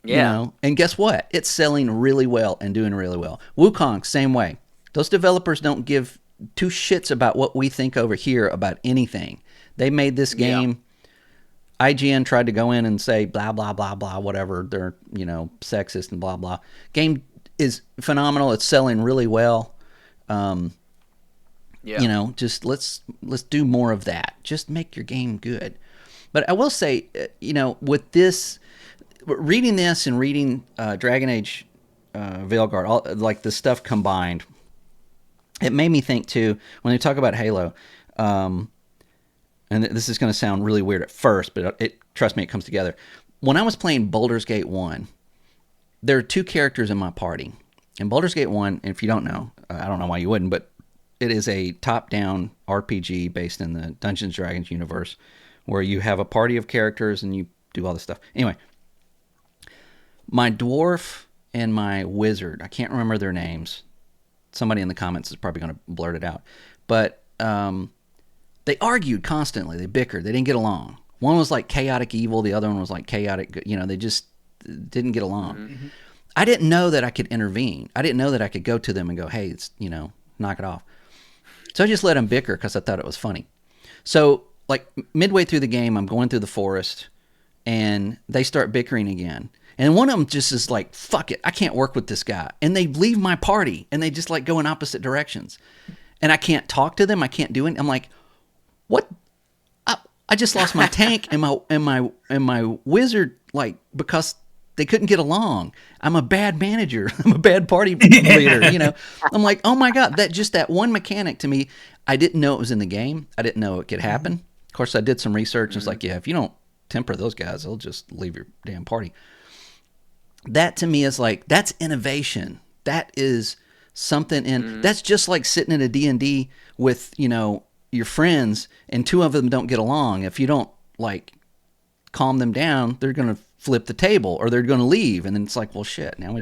Yeah. And guess what? It's selling really well and doing really well. Wukong, same way. Those developers don't give two shits about what we think over here about anything. They made this game. IGN tried to go in and say blah, blah, blah, blah, whatever. They're, sexist and blah, blah. Game is phenomenal. It's selling really well. Just let's do more of that. Just make your game good. But I will say, with this, reading this and reading Dragon Age Veilguard, all like the stuff combined, it made me think too, when they talk about Halo, and this is going to sound really weird at first, but trust me, it comes together. When I was playing Baldur's Gate 1, there are two characters in my party. In Baldur's Gate 1, if you don't know, I don't know why you wouldn't, but it is a top-down RPG based in the Dungeons & Dragons universe where you have a party of characters and you do all this stuff. Anyway, my dwarf and my wizard, I can't remember their names. Somebody in the comments is probably going to blurt it out. But they argued constantly. They bickered. They didn't get along. One was like chaotic evil. The other one was like chaotic, they just didn't get along. Mm-hmm. I didn't know that I could intervene. I didn't know that I could go to them and go, hey, it's, knock it off. So I just let them bicker because I thought it was funny. So, like, midway through the game, I'm going through the forest, and they start bickering again. And one of them just is like, fuck it, I can't work with this guy. And they leave my party, and they just, like, go in opposite directions. And I can't talk to them. I can't do it. I'm like, what? I just lost my tank and my wizard, like, because they couldn't get along. I'm a bad manager. I'm a bad party leader, I'm like, oh my God, that one mechanic to me, I didn't know it was in the game. I didn't know it could happen. Of course, I did some research. And it's like, if you don't temper those guys, they'll just leave your damn party. That to me is like, that's innovation. That is something that's just like sitting in a D&D with, your friends, and two of them don't get along. If you don't like calm them down, they're going to flip the table or they're going to leave. And then it's like, well, shit, now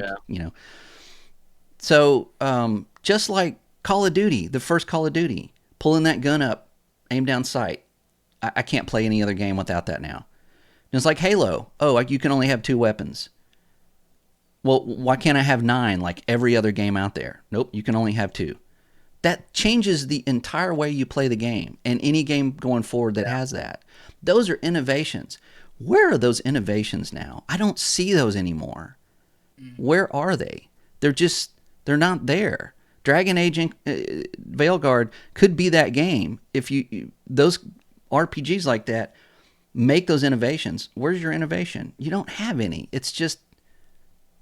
So, just like Call of Duty, the first Call of Duty, pulling that gun up, aim down sight. I can't play any other game without that now. And it's like Halo. Oh, you can only have 2 weapons. Well, why can't I have 9 like every other game out there? Nope, you can only have 2. That changes the entire way you play the game, and any game going forward that has that. Those are innovations. Where are those innovations now? I don't see those anymore. Where are they? They're not there. Dragon Age Veilguard could be that game if those RPGs like that make those innovations. Where's your innovation? You don't have any. It's just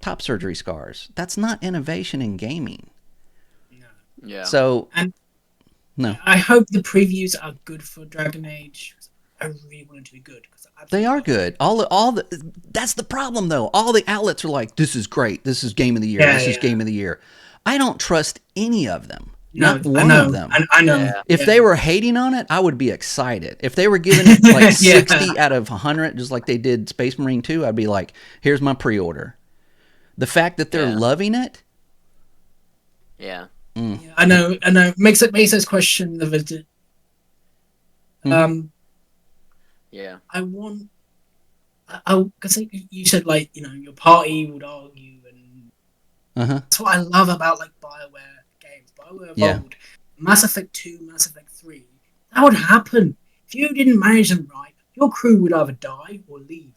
top surgery scars. That's not innovation in gaming. Yeah. So, no. I hope the previews are good for Dragon Age. I really want it to be good. They are good. That's the problem, though. All the outlets are like, "This is great. This is game of the year. This is game of the year." I don't trust any of them. Not one of them. I know. Yeah. If they were hating on it, I would be excited. If they were giving it like 60 out of 100, just like they did Space Marine 2, I'd be like, "Here's my pre-order." The fact that they're loving it. Yeah. Yeah, I know. Makes us question the visit. Yeah. I want. Because you said like your party would argue, and that's what I love about like BioWare games. BioWare Evolved, Mass Effect 2, Mass Effect 3. That would happen if you didn't manage them right. Your crew would either die or leave.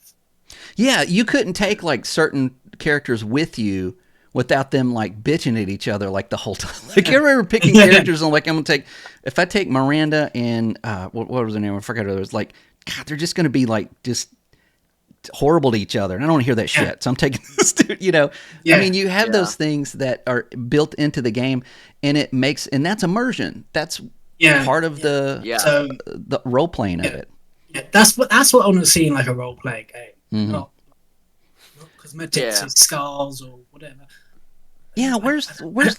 Yeah, you couldn't take like certain characters with you without them like bitching at each other like the whole time. Like you remember picking characters and like if I take Miranda and what was her name? I forgot. It was like, God, they're just going to be like just horrible to each other, and I don't want to hear that shit. So I'm taking this dude. I mean, you have those things that are built into the game, and and that's immersion. That's part of the role playing of it. Yeah, that's what I want to see in like a role playing game. Not cosmetics and scars or whatever. Yeah, where's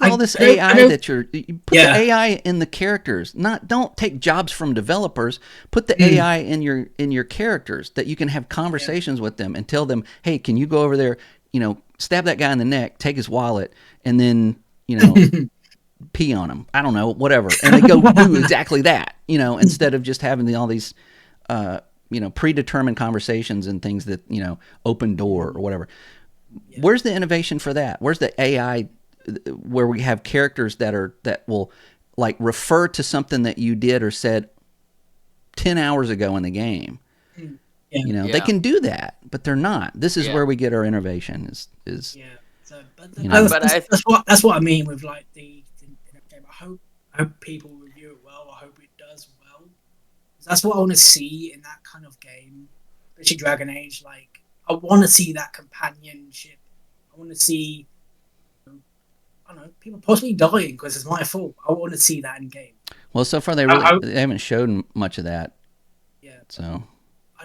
all this AI that you put the AI in the characters? Don't take jobs from developers. Put the AI in your characters that you can have conversations with them and tell them, hey, can you go over there, stab that guy in the neck, take his wallet, and then pee on him. I don't know, whatever, and they go do exactly that. Instead of just having all these predetermined conversations and things that open door or whatever. Yeah. Where's the innovation for that? Where's the AI where we have characters that will like refer to something that you did or said 10 hours ago in the game? They can do that, but they're not. This is where we get our innovation. Is that's what I mean with like the game. I hope people review it well. I hope it does well. That's what I want to see in that kind of game, especially Dragon Age. Like, I want to see that companionship. I want to see, I don't know, people possibly dying because it's my fault. I want to see that in game. Well, so far they haven't showed much of that. Yeah. So,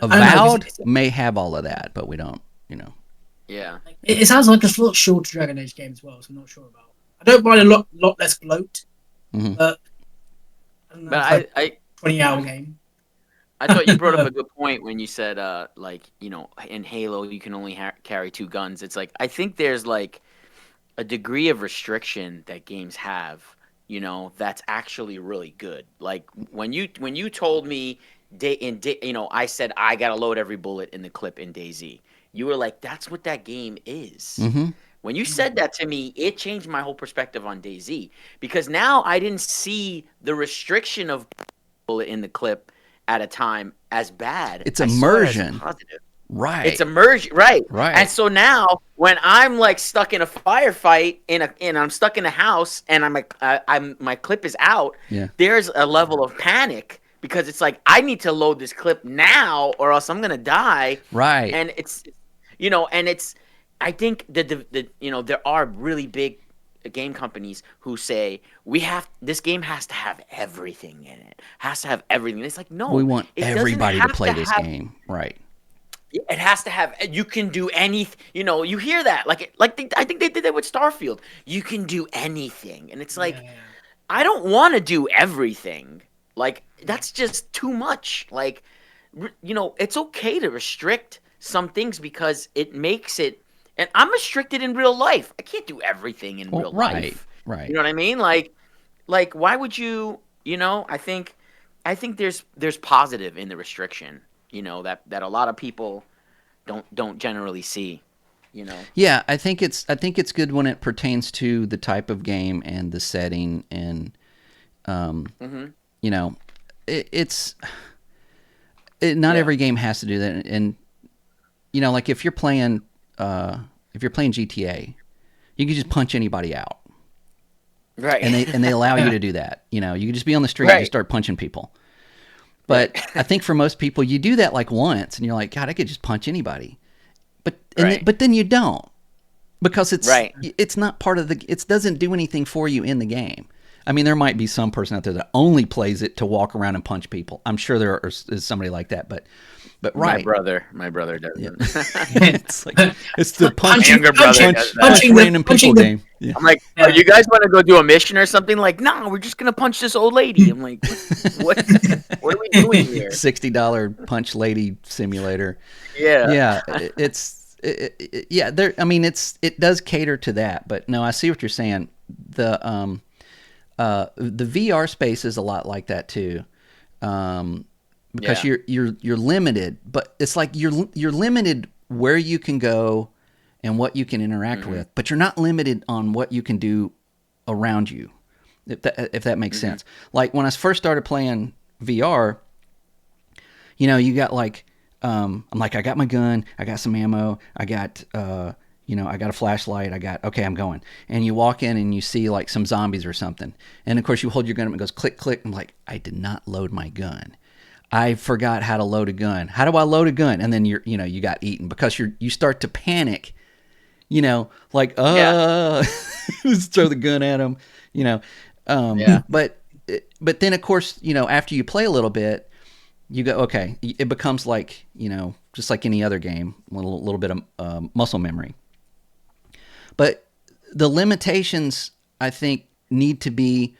Avowed may have all of that, but we don't. Yeah. It sounds like a lot shorter Dragon Age game as well, so I'm not sure about. I don't mind a lot less bloat, but I don't know. But I 20-hour game. I thought you brought up a good point when you said, in Halo you can only carry 2 guns. It's like I think there's like a degree of restriction that games have, that's actually really good. Like when you told me, I said I gotta load every bullet in the clip in DayZ. You were like, that's what that game is. Mm-hmm. When you said that to me, it changed my whole perspective on DayZ because now I didn't see the restriction of bullet in the clip at a time as bad. It's immersion. Positive. Right. It's immersion. Right. Right. And so now when I'm like stuck in a firefight and I'm stuck in a house and my clip is out, there's a level of panic because it's like I need to load this clip now or else I'm gonna die. Right. And it's I think there are really big game companies who say this game has to have everything in it. Has to have everything. It's like no. We want everybody to play this game. Right. It has to have. You can do anything. You hear that? I think they did that with Starfield. You can do anything, and it's like, Yeah. I don't want to do everything. Like, that's just too much. Like, it's okay to restrict some things because it makes it. And I'm restricted in real life. I can't do everything in real life. Right. You know what I mean? Like why would you? I think there's positive in the restriction. That a lot of people don't generally see. Yeah, I think it's good when it pertains to the type of game and the setting, and not every game has to do that. And like if you're playing GTA, you can just punch anybody out, right? And they allow you to do that. You can just be on the street and just start punching people. But I think for most people, you do that like once, and you're like, God, I could just punch anybody. But then you don't, because it's not part of it doesn't do anything for you in the game. I mean, there might be some person out there that only plays it to walk around and punch people. I'm sure there is somebody like that, but right. My brother does it. It's like it's the punching random people game. Yeah. I'm like, oh, you guys want to go do a mission or something? Like, no, we're just gonna punch this old lady. I'm like, what are we doing here? $60 punch lady simulator. Yeah. It does cater to that, but no, I see what you're saying. The VR space is a lot like that too, because you're limited, but it's like you're limited where you can go and what you can interact with, but you're not limited on what you can do around you, if that makes sense. Like when I first started playing VR, you got like. I'm like, I got my gun, I got some ammo, I got, I got a flashlight, I'm going. And you walk in and you see like some zombies or something. And of course you hold your gun up and it goes click, click. I'm like, I did not load my gun. I forgot how to load a gun. How do I load a gun? And then you got eaten because you start to panic, like, just throw the gun at them, But then of course, after you play a little bit, you go, okay, it becomes like, just like any other game, a little bit of muscle memory. But the limitations, I think, need to be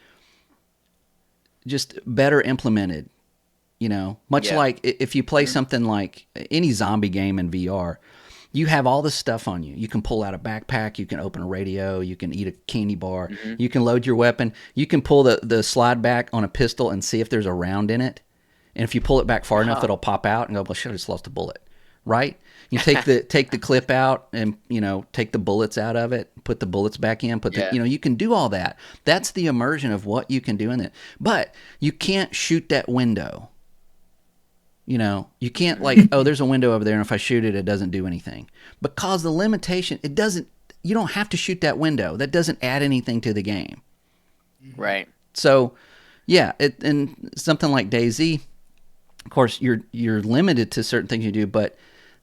just better implemented, much like if you play something like any zombie game in VR, you have all this stuff on you. You can pull out a backpack, you can open a radio, you can eat a candy bar, you can load your weapon, you can pull the slide back on a pistol and see if there's a round in it. And if you pull it back far enough, it'll pop out and go, well, shit, I just lost a bullet, right? You take the clip out and, take the bullets out of it, put the bullets back in, you can do all that. That's the immersion of what you can do in it. But you can't shoot that window. You can't oh, there's a window over there, and if I shoot it, it doesn't do anything. Because the limitation, you don't have to shoot that window. That doesn't add anything to the game. Right. So, yeah, and something like DayZ, of course, you're limited to certain things you do, but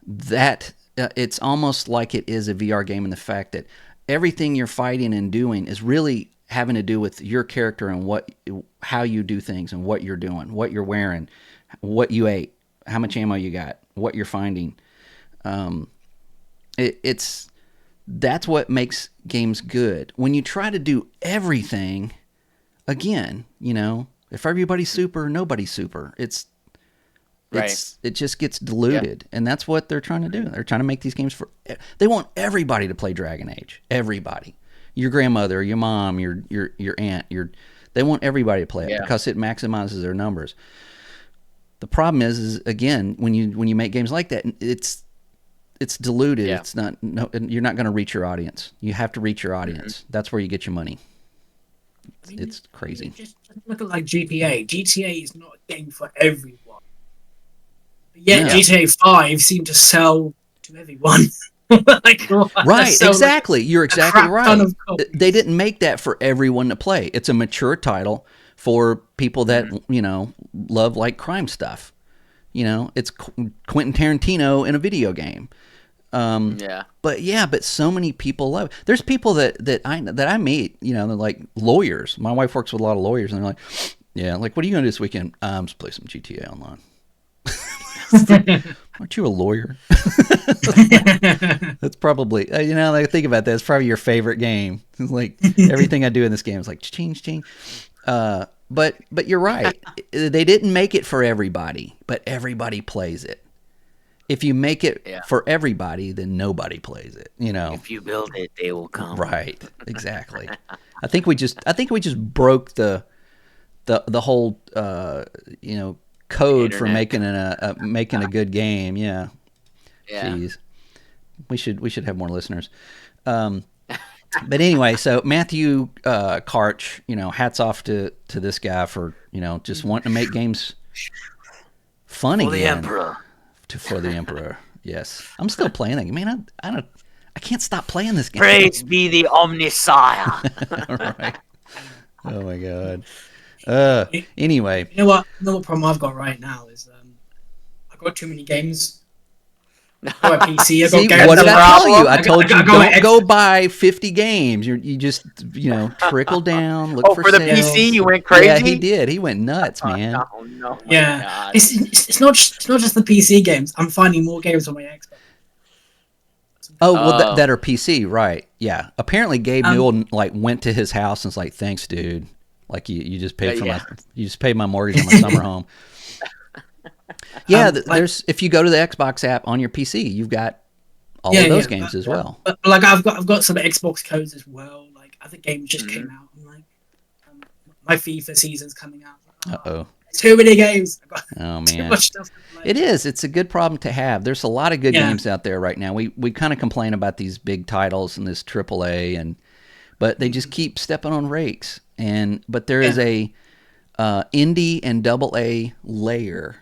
that it's almost like it is a VR game in the fact that everything you're fighting and doing is really having to do with your character and how you do things and what you're doing, what you're wearing, what you ate, how much ammo you got, what you're finding. That's what makes games good. When you try to do everything, again, if everybody's super, nobody's super. It just gets diluted, and that's what they're trying to do. They're trying to make these games they want everybody to play Dragon Age. Everybody, your grandmother, your mom, your aunt, they want everybody to play it because it maximizes their numbers. The problem is again when you make games like that, it's diluted. Yeah. It's not you're not going to reach your audience. You have to reach your audience. Mm-hmm. That's where you get your money. It's crazy. Just look at like GTA. GTA is not a game for everyone. But yet GTA 5 seemed to sell to everyone. Right, exactly. You're exactly right. They didn't make that for everyone to play. It's a mature title for people that, love like crime stuff. It's Quentin Tarantino in a video game. But so many people love it. There's people that I meet, they're like lawyers. My wife works with a lot of lawyers, and they're like, yeah, like, what are you going to do this weekend? Just play some GTA Online. Aren't you a lawyer? That's probably, like, think about that. It's probably your favorite game. It's like everything I do in this game is like change. But you're right. They didn't make it for everybody, but everybody plays it. If you make it for everybody, then nobody plays it. If you build it, they will come. Right. Exactly. I think we just broke the whole code for making a good game. Yeah. Jeez. We should have more listeners. But anyway, so Matthew Karch, hats off to this guy for just wanting to make games fun again. For the Emperor. For the Emperor, yes. I'm still playing that game. Man, I can't stop playing this game. Praise be the Omnisire. Right. Oh my God. Anyway, you know what problem I've got right now is I've got too many games. I got a PC. See, what did I tell you? I told you don't go buy 50 games. You just trickle down. Look for the sales. PC, you went crazy. Yeah, he did. He went nuts, man. No. Yeah, it's not just the PC games. I'm finding more games on my Xbox. Oh, well, that are PC, right? Yeah. Apparently, Gabe Newell went to his house and was like, "Thanks, dude. Like you just paid for you just paid my mortgage on my summer home." Yeah, there's if you go to the Xbox app on your PC, you've got all of those games as well. But I've got some Xbox codes as well. Like other games just came out. I'm like, my FIFA season's coming out. Uh-oh. Too many games. I've got man. Too much stuff to play. It is. It's a good problem to have. There's a lot of good games out there right now. We kind of complain about these big titles and this AAA, but they just keep stepping on rakes. But there is a indie and AA layer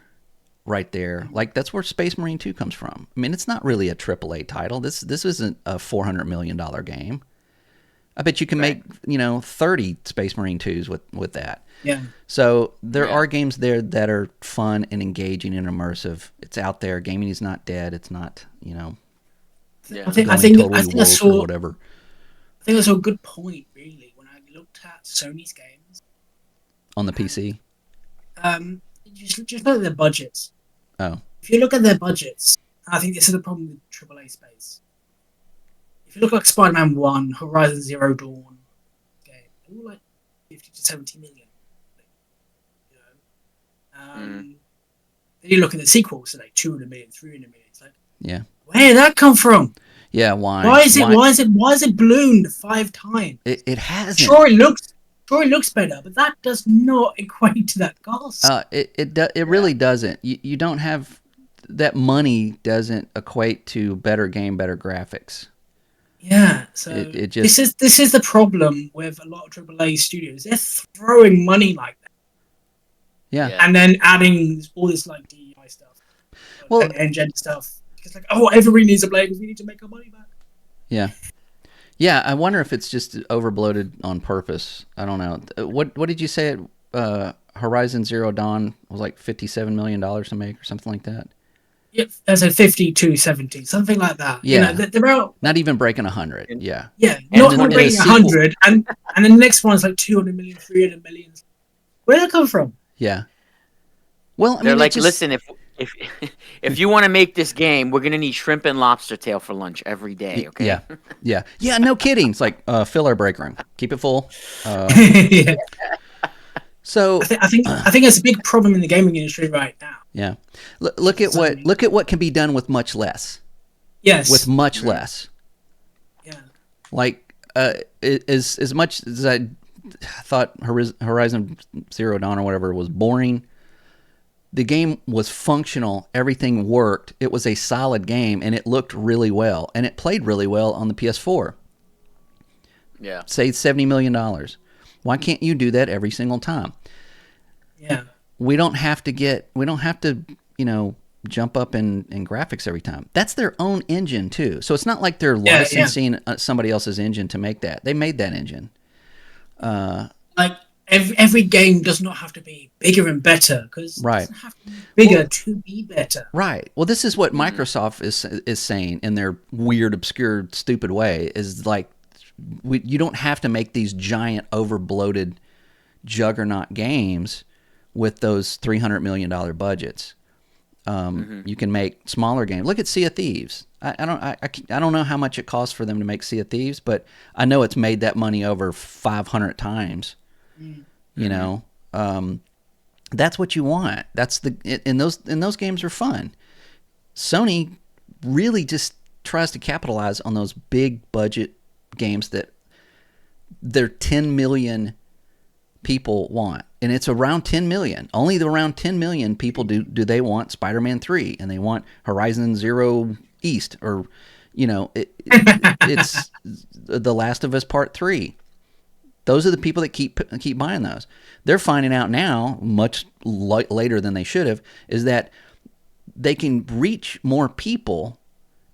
right there. Like that's where Space Marine 2 comes from. I mean, it's not really a AAA title. This isn't a $400 million game. I bet you can make 30 Space Marine 2s with that. Yeah. So there are games there that are fun and engaging and immersive. It's out there. Gaming is not dead. It's not I think I saw whatever. I think that's a good point really when I looked at Sony's games on the PC. Just look at their budgets. Oh. If you look at their budgets, I think this is the problem with AAA space. If you look like Spider-Man 1, Horizon Zero Dawn, okay, they're all like 50 to 70 million. Then you look at the sequels, so like 200 million, 300 million. It's like, where did that come from? Yeah, why? Why is it ballooned 5 times? It hasn't. Sure, it looks better, but that does not equate to that cost. It really doesn't. You don't have that money doesn't equate to better game, better graphics. Yeah, so it just this is the problem with a lot of AAA studios. They're throwing money like that. Yeah. And then adding all this like DEI stuff, and engine stuff. It's like, everybody needs to play because we need to make our money back. Yeah. Yeah, I wonder if it's just overbloated on purpose. I don't know. What did you say? Horizon Zero Dawn was like $57 million to make or something like that? Yeah, there's a 50 to 70, something like that. Yeah. They're out. Not even breaking 100. Yeah. Yeah, not breaking 100. And then the next one's like 200 million, 300 million. Where did that come from? Yeah. Well, I they're mean, like, listen, if you want to make this game, we're gonna need shrimp and lobster tail for lunch every day. Okay. Yeah. No kidding. It's like fill our break room, keep it full. Yeah. So I think it's a big problem in the gaming industry right now. Yeah. Look at what can be done with much less. Yes. With much less. Yeah. Like as much as I thought Horizon Zero Dawn or whatever was boring, the game was functional. Everything worked. It was a solid game, and it looked really well, and it played really well on the PS4. Yeah. Saved $70 million. Why can't you do that every single time? Yeah. We don't have to jump up in graphics every time. That's their own engine too. So it's not like they're licensing somebody else's engine to make that. They made that engine. Like every game does not have to be bigger and better because it doesn't have to be bigger to be better. Right. Well, this is what Microsoft is saying in their weird, obscure, stupid way. Is like you don't have to make these giant, over-bloated juggernaut games with those $300 million budgets. You can make smaller games. Look at Sea of Thieves. I don't know how much it costs for them to make Sea of Thieves, but I know it's made that money over 500 times. You know, that's what you want. And those games are fun. Sony really just tries to capitalize on those big budget games that their 10 million people want. And it's around 10 million. Only around 10 million people do they want Spider-Man 3, and they want Horizon Zero East, or, you know, it's The Last of Us Part 3. Those are the people that keep buying those. They're finding out now, much later than they should have, is that they can reach more people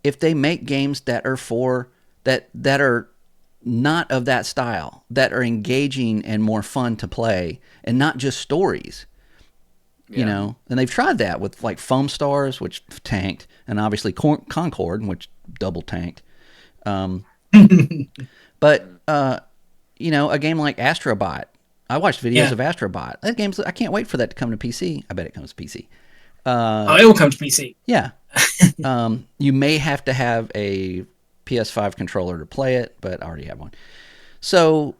if they make games that are that are not of that style, that are engaging and more fun to play, and not just stories. You know, and they've tried that with like Foam Stars, which tanked, and obviously Concord, which double tanked. But you know, a game like Astrobot, I watched videos of Astrobot. That game's, I can't wait for that to come to PC. I bet it comes to PC. It will come to PC. Yeah. You may have to have a PS5 controller to play it, but I already have one. So,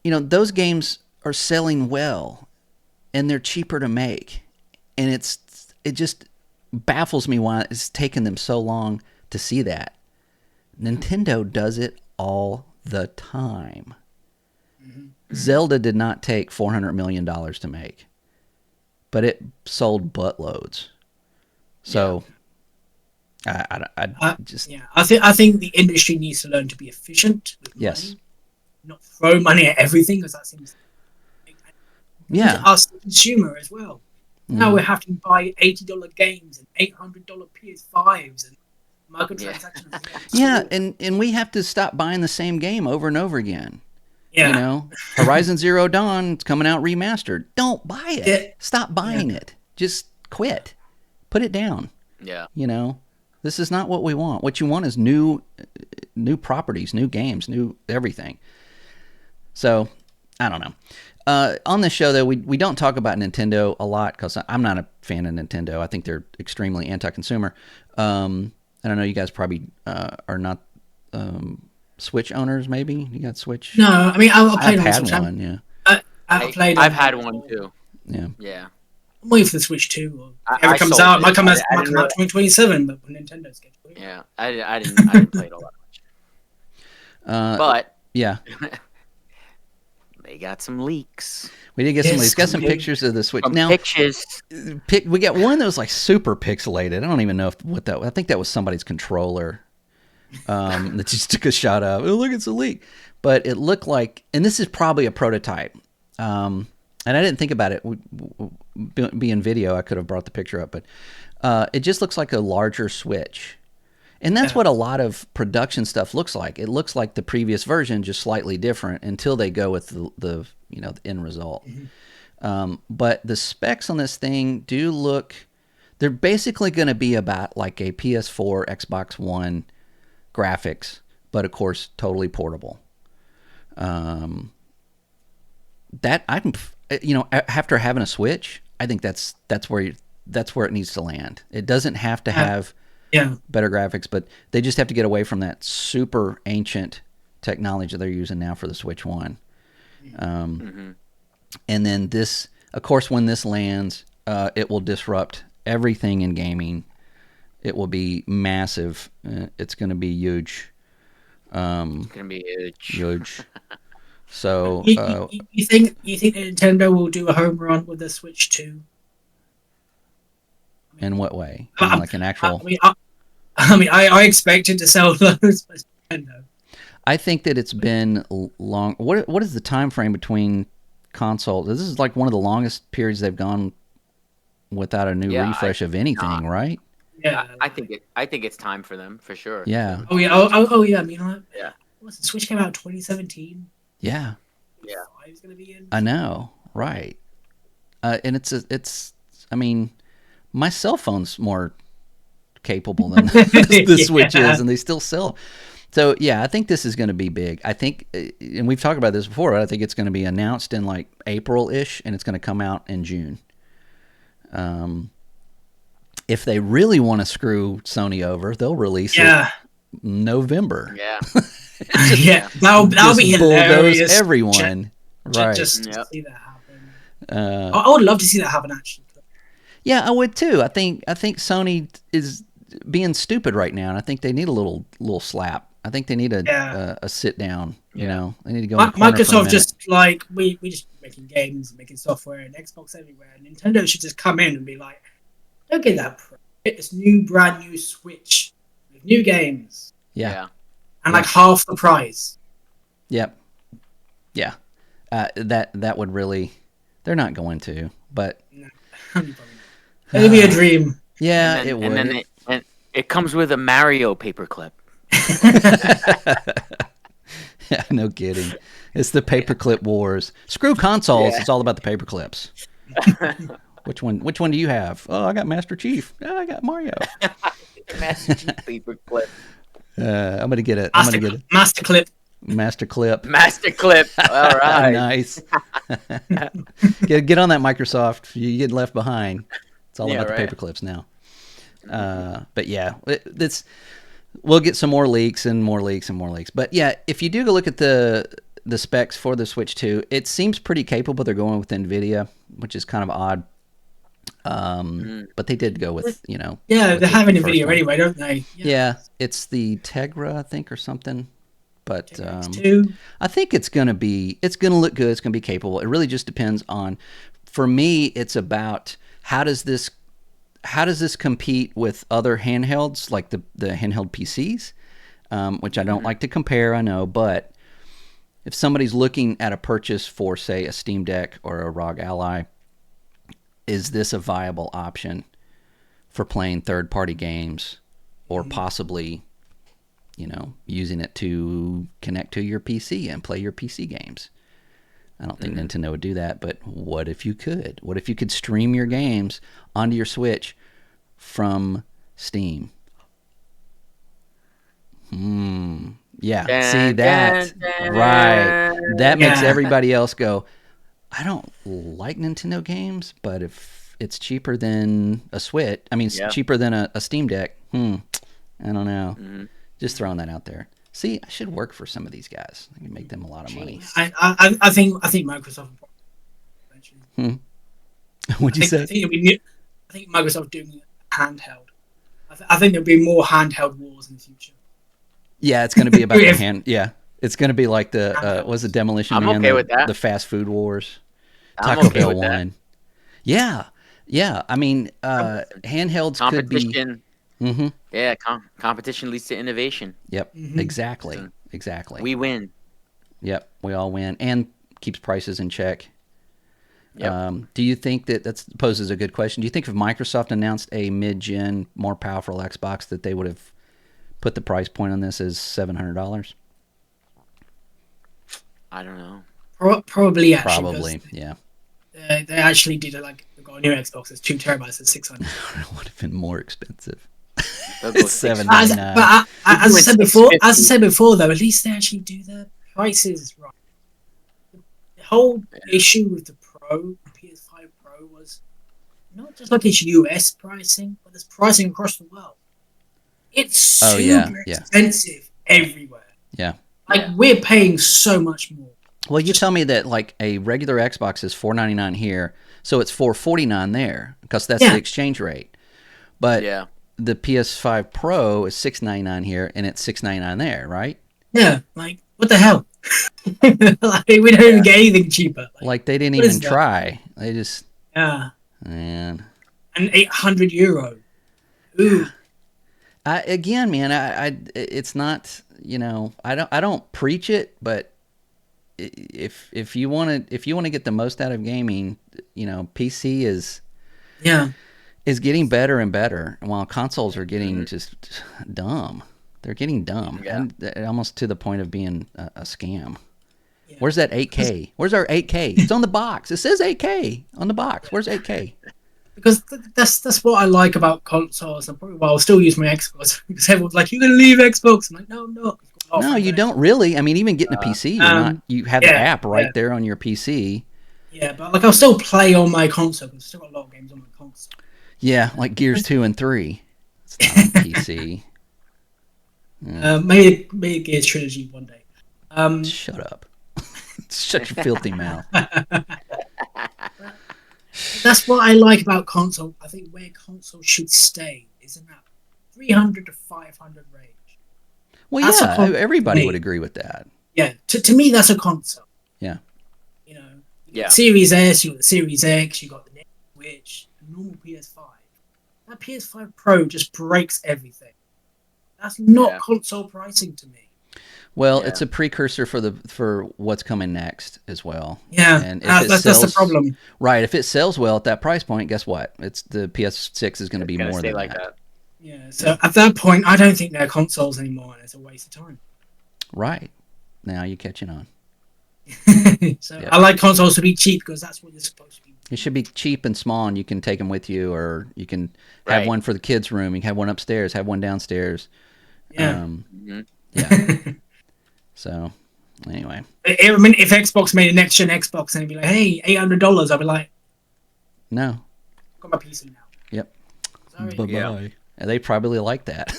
you know, those games are selling well, and they're cheaper to make. And it just baffles me why it's taken them so long to see that. Nintendo does it all the time. Zelda did not take $400 million to make, but it sold buttloads. So, I think the industry needs to learn to be efficient with money, not throw money at everything, because that seems us the consumer as well. Now we're having to buy $80 games and $800 PS5s and microtransactions. And we have to stop buying the same game over and over again. You know, Horizon Zero Dawn, it's coming out remastered. Don't buy it. Stop buying it. Just quit. Put it down. Yeah. You know, this is not what we want. What you want is new properties, new games, new everything. So, I don't know. On this show, though, we don't talk about Nintendo a lot because I'm not a fan of Nintendo. I think they're extremely anti-consumer. I don't know. You guys probably are not Switch owners, maybe? You got Switch? No, I mean, I've played one. Yeah. I've had one too. Yeah. Yeah. I'm waiting for the Switch 2. If it comes out, it might come out 2027, but Nintendo's getting it. Yeah, I didn't play it all that much. But yeah, they got some leaks. We did get some leaks. Got some pictures of the Switch. Some pictures. We got one that was like super pixelated. I don't even know what that was. I think that was somebody's controller. That just took a shot of. Oh, look, it's a leak. But it looked like, and this is probably a prototype. And I didn't think about it. Being video, I could have brought the picture up, but it just looks like a larger Switch. And that's what a lot of production stuff looks like. It looks like the previous version, just slightly different until they go with the end result. But the specs on this thing do look, they're basically going to be about like a PS4, Xbox One graphics, but of course totally portable. That I'm, after having a Switch, I think that's where it needs to land. It doesn't have to have better graphics, but they just have to get away from that super ancient technology they're using now for the Switch One. And then this, of course, when this lands, it will disrupt everything in gaming. It will be massive. It's going to be huge. It's going to be huge. So, you think Nintendo will do a home run with the Switch 2? In what way? Like an actual? I expect it to sell loads by Nintendo. I think that it's been long. What is the time frame between consoles? This is like one of the longest periods they've gone without a new refresh of anything, right? Yeah, I think it's time for them for sure. Yeah. Oh yeah. Oh yeah. I mean, the Switch came out in 2017. Yeah. Yeah. Five's gonna be in. I know, right? And it's. I mean, my cell phone's more capable than the Switch is, and they still sell. So yeah, I think this is going to be big. I think, and we've talked about this before. I think it's going to be announced in like April-ish, and it's going to come out in June. if they really want to screw Sony over, they'll release it November. Yeah. Yeah, that'll be hilarious. Everyone. Right. Just to see that happen. I would love to see that happen, actually. Yeah, I would too. I think Sony is being stupid right now, and I think they need a little slap. I think they need a sit down. You know, they need to go. Microsoft just like we just making games, making software, and Xbox everywhere. Nintendo should just come in and be like, "Don't get that Pro. Get this brand new Switch with new games." Yeah. And like half the price. Yep. Yeah. That would really. They're not going to, but. No, it'd be a dream. Yeah, it would. And it comes with a Mario paperclip. Yeah, no kidding. It's the paperclip wars. Screw consoles. Yeah. It's all about the paperclips. Which one do you have? Oh, I got Master Chief. Oh, I got Mario. Master Chief paperclip. I'm gonna get it. Master Clip. All right. Nice. Get on that, Microsoft. You get left behind. It's all about the paperclips now. But yeah, we'll get some more leaks and more leaks and more leaks. But yeah, if you do go look at the specs for the Switch 2, it seems pretty capable. They're going with NVIDIA, which is kind of odd. But they did go with, Yeah, they have NVIDIA anyway, don't they? Yeah, it's the Tegra, I think, or something. But I think it's going to look good. It's going to be capable. It really just depends on, for me, it's about how does this compete with other handhelds, like the handheld PCs, which I don't like to compare, I know, but if somebody's looking at a purchase for, say, a Steam Deck or a ROG Ally, is this a viable option for playing third-party games or possibly, using it to connect to your PC and play your PC games? I don't think Nintendo would do that, but what if you could? What if you could stream your games onto your Switch from Steam? Yeah, see that? Right. That makes everybody else go, I don't like Nintendo games, but if it's cheaper than a Switch, cheaper than a Steam Deck, I don't know. Just throwing that out there. See, I should work for some of these guys. I can make them a lot of money. I think Microsoft will eventually. What'd you say? I think Microsoft doing handheld. I think there'll be more handheld wars in the future. Yeah, it's going to be about the hand. Yeah, it's going to be like was the Demolition I'm Man? Okay with that. The fast food wars. I'm Taco Bell one. Yeah. I mean, handhelds could be. Yeah, competition leads to innovation. Yep, exactly. We win. Yep, we all win, and keeps prices in check. Yep. Do you think that poses a good question? Do you think if Microsoft announced a mid-gen, more powerful Xbox, that they would have put the price point on this as $700? I don't know. Probably, actually. Probably, yeah. They actually did it like they got a new Xbox. It's 2 terabytes at $600. It would have been more expensive. It's $799. But as I said before, though, at least they actually do the prices right. The whole issue with the PS5 Pro was not just like its US pricing, but it's pricing across the world. It's super expensive everywhere. Yeah. Like we're paying so much more. Well, you tell me that like a regular Xbox is $499 here, so it's $449 there because that's the exchange rate. But the PS5 Pro is $699 here, and it's $699 there, right? Yeah, like what the hell? Like we don't even get anything cheaper. Like they didn't even try. They just man. And €800. Ooh. Again, man, it's not, I don't preach it, but if you want to get the most out of gaming, PC is getting better and better, while consoles are getting just dumb. They're getting dumb, and almost to the point of being a scam. Yeah. Where's that 8K? Where's our 8K? It's on the box. It says 8K on the box. Where's 8K? Because that's what I like about consoles, and probably why I'll still use my Xbox. Because everyone's like, "You're gonna leave Xbox." I'm like, "No, I'm not." No, you don't really. I mean, even getting a PC, you have the app right there on your PC. Yeah, but like I'll still play on my console. I've still got a lot of games on my console. Yeah, like Gears 2 and 3. It's not on PC. Maybe Gears Trilogy one day. Shut up. Shut your filthy mouth. That's what I like about console. I think where console should stay is in that 300 to 500 range. Well, That's yeah, everybody would agree with that. Yeah, to me, that's a console. Yeah. You know, Yeah. Series S, you got the Series X, you got the Switch, the normal PS5. That PS5 Pro just breaks everything. That's not console pricing to me. Well, it's a precursor for what's coming next as well. Yeah, and that's the problem. Right, if it sells well at that price point, guess what? It's the PS6 is going to be more than like that. Yeah, so at that point, I don't think they're consoles anymore, and it's a waste of time. Right. Now you're catching on. I like consoles to be cheap because that's what they're supposed to be. It should be cheap and small, and you can take them with you, or you can have one for the kids' room. You can have one upstairs, have one downstairs. Yeah. Yeah. So, anyway. I mean, if Xbox made a next-gen Xbox and it'd be like, hey, $800, I'd be like, no. I've got my PC now. Yep. Sorry. Bye-bye. Yeah. And they probably like that.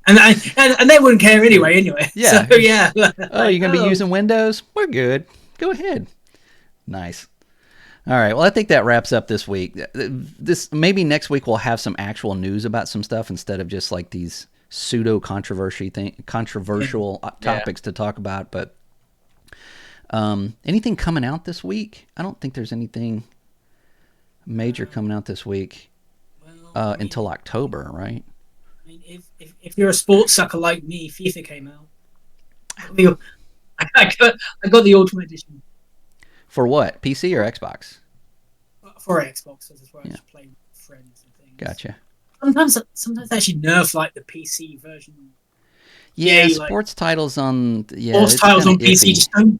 and they wouldn't care anyway. Yeah. So, yeah. Oh, you're going to be using Windows? We're good. Go ahead. Nice. All right. Well, I think that wraps up this week. Maybe next week we'll have some actual news about some stuff instead of just like these pseudo controversial topics to talk about. But anything coming out this week? I don't think there's anything major coming out this week until October, right? I mean, if you're a sports sucker like me, FIFA came out. I got the Ultimate Edition. For what? PC or Xbox? For Xbox, that's where I just play with friends and things. Gotcha. Sometimes they actually nerf like the PC version. Yeah, sports titles on sports titles on PC just don't do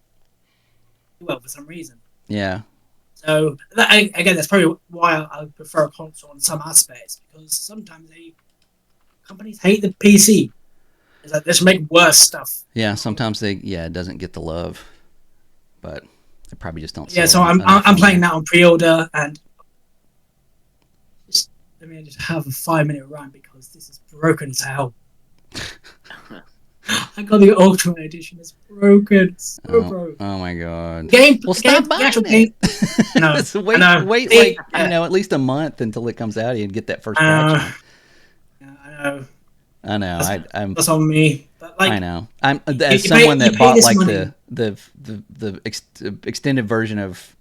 well for some reason. Yeah. So again, that's probably why I prefer a console in some aspects, because sometimes companies hate the PC. It's like, let's make worse stuff. Yeah, sometimes it doesn't get the love, but they probably just don't. Yeah, so I'm playing that on pre-order, and let me just have a 5-minute run because this is broken as hell. I got the Ultimate Edition. It's broken. It's so broken. Oh my god. Stop buying it. No, wait like at least a month until it comes out and get that first patch. I know. That's on me. But I know. I'm as someone that bought like the extended version of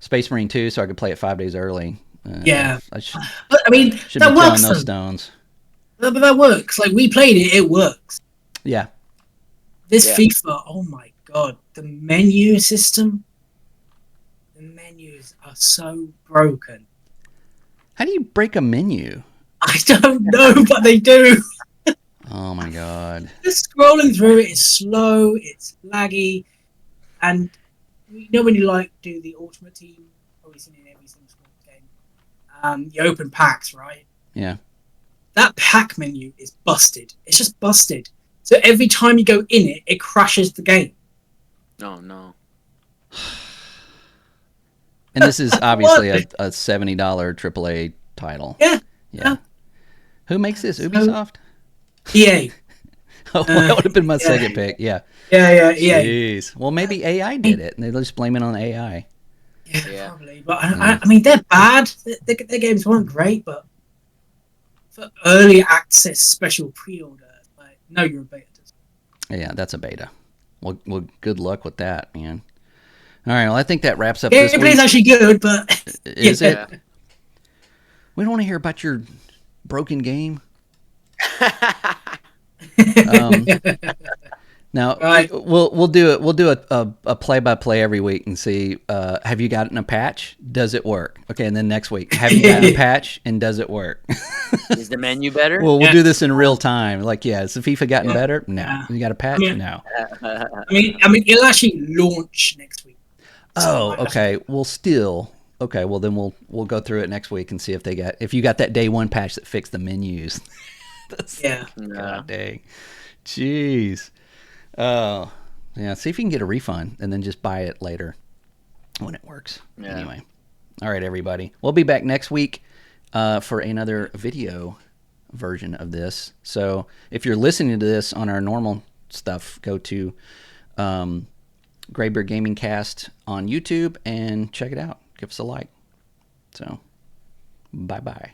Space Marine 2, so I could play it 5 days early. But I mean, should that be works. Those stones. But that works. Like, we played it. It works. Yeah. This FIFA, oh my god, the menu system. The menus are so broken. How do you break a menu? I don't know, but they do. Oh my god. Just scrolling through it is slow, it's laggy, and you know when you do the Ultimate Team, probably seen it in every single sports game. You open packs, right? Yeah. That pack menu is busted. It's just busted. So every time you go in it, it crashes the game. Oh no. And this is obviously a $70 AAA title. Yeah. Who makes this? Ubisoft? EA. Oh, that would have been my second pick. Yeah. Yeah. Jeez. Well, maybe AI did it, and they just blame it on AI. Yeah. Probably. But I mean, they're bad. Their games weren't great, but for early access special pre-order, no, you're a beta. Yeah, that's a beta. Well, good luck with that, man. All right, well, I think that wraps up this week. Gameplay's actually good, but... Is it? We don't want to hear about your broken game. Now, we'll do it. We'll do a play-by-play every week and see, have you gotten a patch? Does it work? Okay, and then next week, have you gotten a patch, and does it work? Is the menu better? Well, we'll do this in real time. Like, has the FIFA gotten better? No. You got a patch? No. I mean, it'll actually launch next week. Oh, okay. Well, still... Okay, well then we'll go through it next week and see if you got that day one patch that fixed the menus. God dang. Jeez. Oh, yeah. See if you can get a refund and then just buy it later when it works. Yeah. Anyway. All right, everybody. We'll be back next week. for another video version of this. So if you're listening to this on our normal stuff, go to Graybeard Gaming Cast on YouTube and check it out. Give us a like. So, bye-bye.